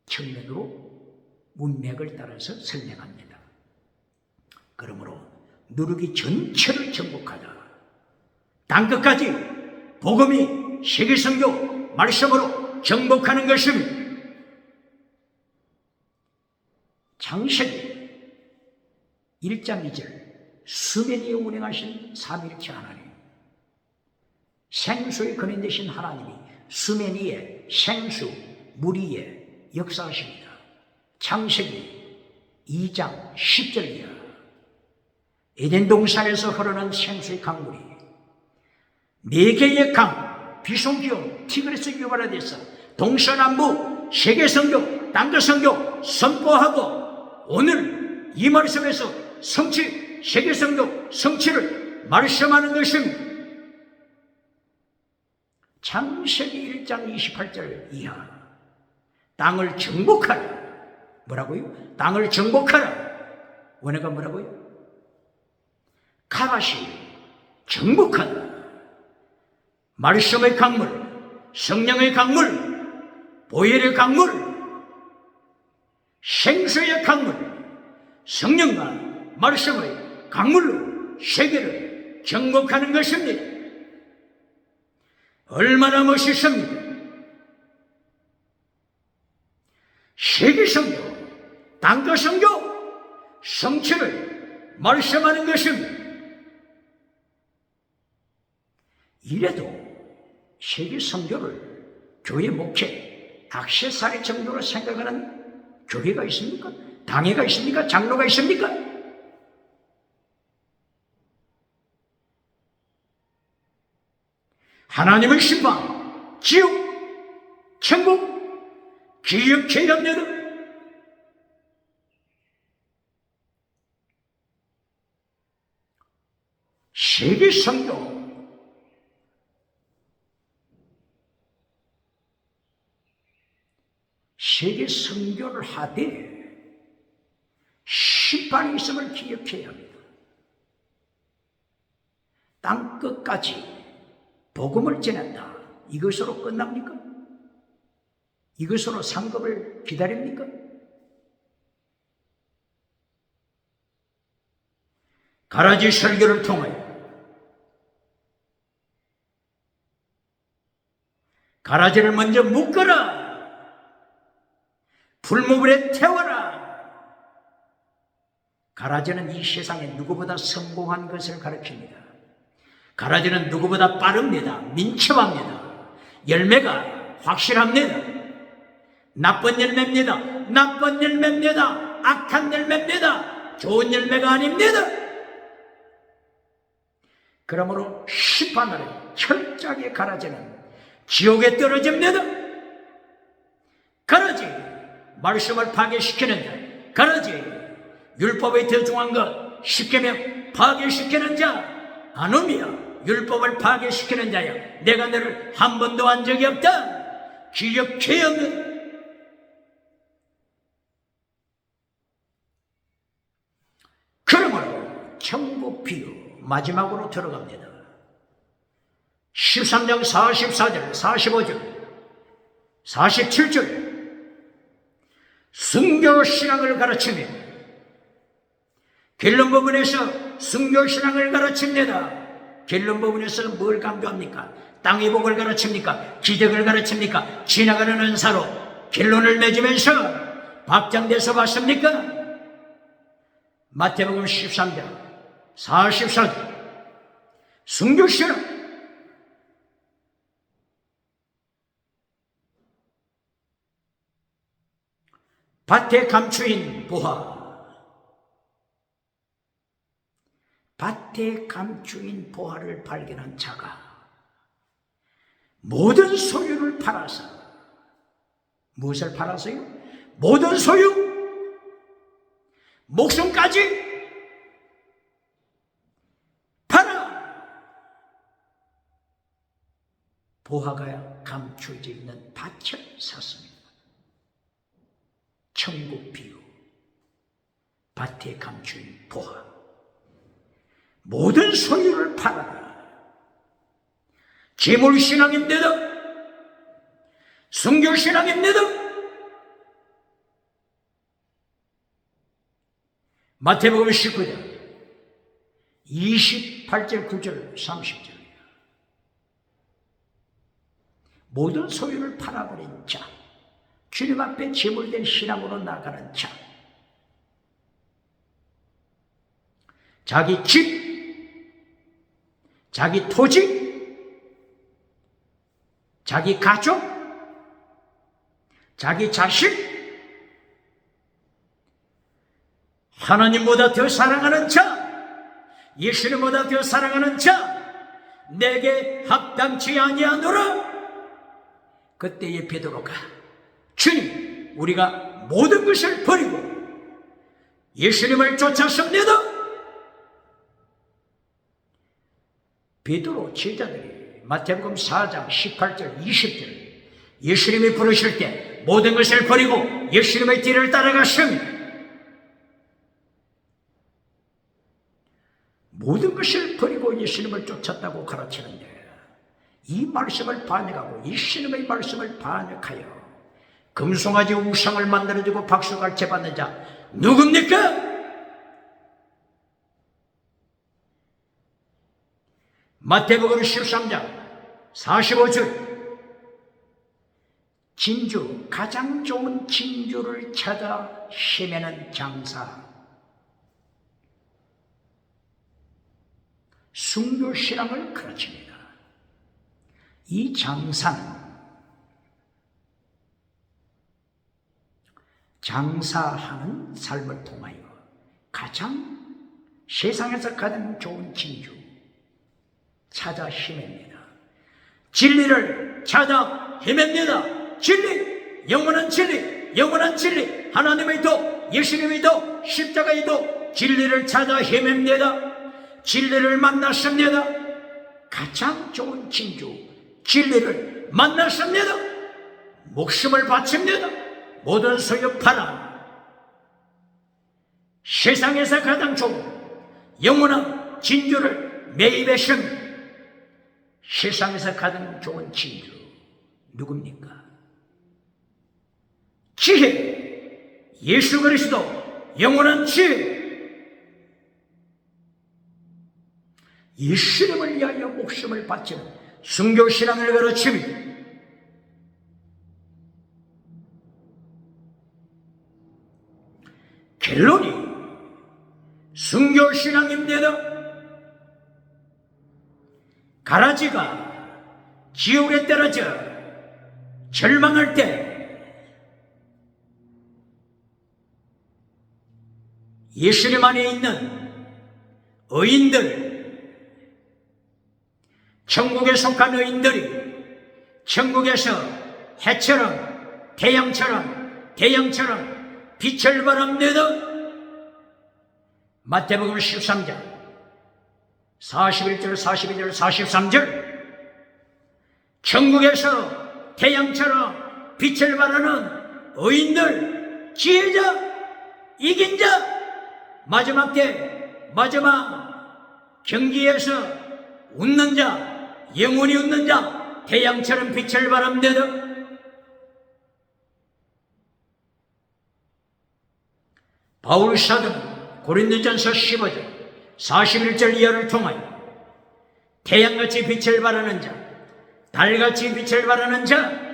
측면으로 문맥을 따라서 설명합니다. 그러므로 누룩이 전체를 정복하다. 땅끝까지 복음이 세계성교 말씀으로 정복하는 것입니다. 창세기 1장 2절 수면 위에 운행하신 삼위일체 하나님, 생수의 근원 되신 하나님이 수면 위에, 생수, 물 위에 역사하십니다. 창세기 2장 10절 이하 에덴 동산에서 흐르는 생수의 강물이 4개의 강, 비송기온, 티그리스 유브라데스, 동서남북 세계성교, 땅끝성교 선포하고 오늘 이 말씀에서 성취, 세계성교 성취를 말씀하는 것입니다. 창세기 1장 28절 이하 땅을 정복하라. 뭐라고요? 땅을 정복하라. 원어가 뭐라고요? 카바시, 정복하라. 말씀의 강물, 성령의 강물, 보혈의 강물, 생수의 강물, 성령과 말씀의 강물로 세계를 정복하는 것입니다. 얼마나 멋있습니까? 세계성교, 땅끝성교 성취를 말씀하는 것입니다. 이래도 세계성교를 교회 목회, 액세서리 정도로 생각하는 교회가 있습니까? 당회가 있습니까? 장로가 있습니까? 하나님의 심판, 지옥, 천국, 기억해야 합니다. 세계성교, 세계성교를 하되 심판이 있음을 기억해야 합니다. 땅끝까지 복음을 전한다. 이것으로 끝납니까? 이것으로 상급을 기다립니까? 가라지 설교를 통하여 가라지를 먼저 묶어라. 풀무불에 태워라. 가라지는 이 세상에 누구보다 성공한 것을 가르칩니다. 가라지는 누구보다 빠릅니다. 민첩합니다. 열매가 확실합니다. 나쁜 열매입니다. 나쁜 열매입니다. 악한 열매입니다. 좋은 열매가 아닙니다. 그러므로 심판날에 철저하게 가라지는 지옥에 떨어집니다. 가라지, 말씀을 파괴시키는 자, 가라지, 율법의 더 중요한 것, 십계명 파괴시키는 자, 아놈이야. 율법을 파괴시키는 자야. 내가 너를 한 번도 한 적이 없다. 기억해야 합니다. 그러므로 천국 비유 마지막으로 들어갑니다. 13장 44절, 45절, 47절. 순교 신앙을 가르치며 결론 부분에서 순교신앙을 가르칩니다. 결론 부분에서는 뭘 강조합니까? 땅의 복을 가르칩니까? 기적을 가르칩니까? 지나가는 은사로 결론을 맺으면서 확장돼서 봤습니까? 마태복음 13장 44절 순교신앙. 밭에 감추인 보화. 밭에 감추인 보화를 발견한 자가 모든 소유를 팔아서, 무엇을 팔아서요? 모든 소유, 목숨까지 팔아 보화가 감추어져 있는 밭을 샀습니다. 천국 비유, 밭에 감추인 보화. 모든 소유를 팔아라. 재물신앙인데도, 순교신앙인데도, 마태복음 19장 28절 9절 30절 모든 소유를 팔아버린 자, 주님 앞에 재물된 신앙으로 나가는 자, 자기 집, 자기 토지, 자기 가족, 자기 자식, 하나님보다 더 사랑하는 자, 예수님보다 더 사랑하는 자, 내게 합당치 아니하노라. 그때에 베드로가 주님, 우리가 모든 것을 버리고 예수님을 쫓았습니다. 베드로 제자들이 마태복음 4장 18절 20절 예수님이 부르실 때 모든 것을 버리고 예수님의 뒤를 따라갔습니다. 모든 것을 버리고 예수님을 쫓았다고 가르치는데, 이 말씀을 반역하고 예수님의 말씀을 반역하여 금송아지 우상을 만들어주고 박수갈채 받는 자 누굽니까? 마태복음 13장 45절 진주, 가장 좋은 진주를 찾아 헤매는 장사. 순교신앙을 가르칩니다. 이 장사는 장사하는 삶을 통하여 가장 세상에서 가장 좋은 진주 찾아 헤맵니다. 진리를 찾아 헤맵니다. 진리, 영원한 진리, 영원한 진리, 하나님의 도, 예수님의 도, 십자가의 도, 진리를 찾아 헤맵니다. 진리를 만났습니다. 가장 좋은 진주, 진리를 만났습니다. 목숨을 바칩니다. 모든 소유 팔아 세상에서 가장 좋은 영원한 진주를 매입했습니다. 세상에서 가장 좋은 진주 누굽니까? 지혜, 예수 그리스도, 영원한 지혜. 예수님을 위하여 목숨을 바치는 순교신앙을 가르칩니다. 결론이 순교신앙인데도 가라지가 지옥에 떨어져 절망할 때 예수님 안에 있는 의인들, 천국에 속한 의인들이 천국에서 해처럼 태양처럼 빛을 발합니다. 마태복음 13장 41절 42절 43절 천국에서 태양처럼 빛을 발하는 의인들, 지혜자, 이긴 자, 마지막 때 마지막 경기에서 웃는 자, 영원히 웃는 자, 태양처럼 빛을 발합니다. 바울 사도는 고린도전서 15장 41절 이하를 통하여 태양같이 빛을 발하는 자, 달같이 빛을 발하는 자,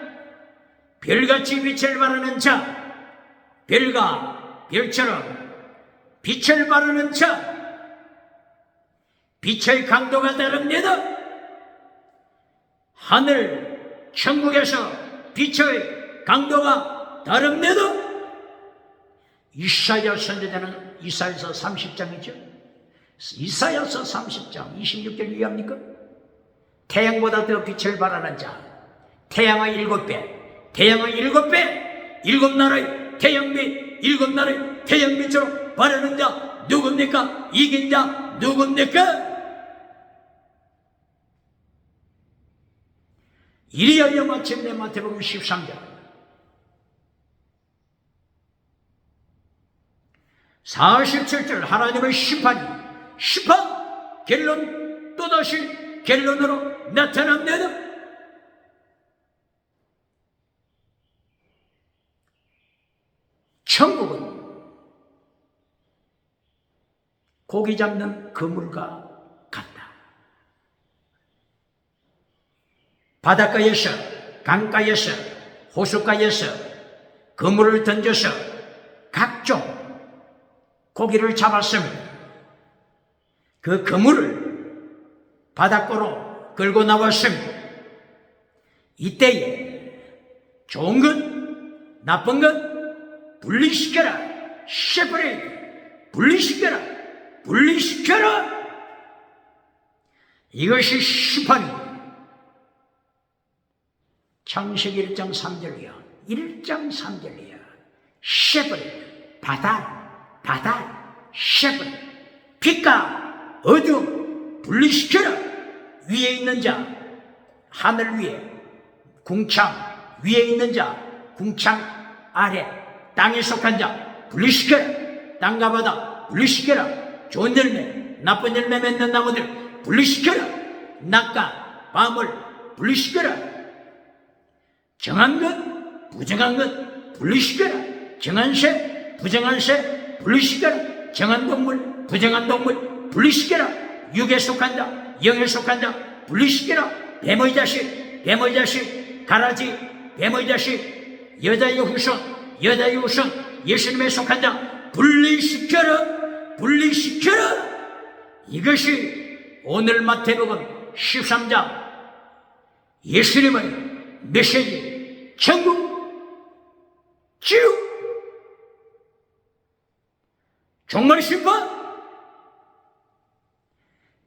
별같이 빛을 발하는 자, 별과 별처럼 빛을 발하는 자, 빛의 강도가 다릅니다. 하늘 천국에서 빛의 강도가 다릅니다. 이사야 선지자는 이사야서 30장이죠. 이사야서 30장 26절 이해합니까? 태양보다 더 빛을 발하는 자, 태양의 7배, 태양의 7배, 7나라의 태양 및 7나라의 태양 빛으로 발하는 자 누굽니까? 이긴 자 누굽니까? 이리하여 마침내 마태복음 13장 47절 하나님의 심판 결론 또다시 결론으로 나타납니다. 천국은 고기 잡는 그물과 같다. 바닷가에서, 강가에서, 호숫가에서 그물을 던져서 각종 고기를 잡았습니다. 그 그물을 바닷가로 끌고 나왔습니다. 이때에 좋은 것, 나쁜 것 분리시켜라. 세퍼레이트. 분리시켜라. 이것이 심판입니다. 창세기 1장 3절이야. 1장 3절이야. 세퍼레이트. 바다, 세퍼레이트. 빛과 어둠 분리시켜라. 위에 있는 자, 하늘 위에, 궁창 위에 있는 자, 궁창 아래, 땅에 속한 자 분리시켜라. 땅과 바다 분리시켜라. 좋은 열매, 나쁜 열매 맺는 나무들 분리시켜라. 낮과 밤을 분리시켜라. 정한 것, 부정한 것 분리시켜라. 정한 새, 부정한 새 분리시켜라. 정한 동물, 부정한 동물 분리시켜라. 육에 속한 자, 영에 속한 자 분리시켜라. 뱀의 자식, 가라지, 뱀의 자식, 여자의 후손, 예수님에 속한 자 분리시켜라. 이것이 오늘 마태복음 13장 예수님의 메시지, 천국, 지옥, 종말 심판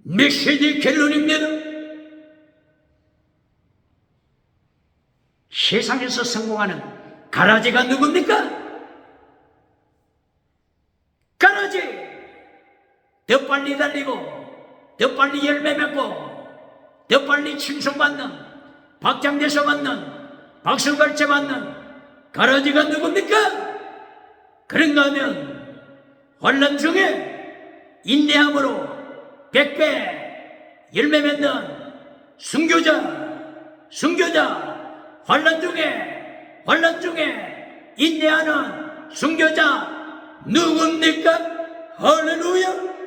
메시지 결론입니다. 세상에서 성공하는 가라지가 누굽니까? 가라지! 더 빨리 달리고, 더 빨리 열매 맺고, 더 빨리 칭송받는, 박장대소 받는, 박수갈채 받는 가라지가 누굽니까? 그런가 하면 환난 중에 인내함으로 100배 열매 맺는 순교자, 환난 중에 인내하는 순교자 누굽니까? 할렐루야!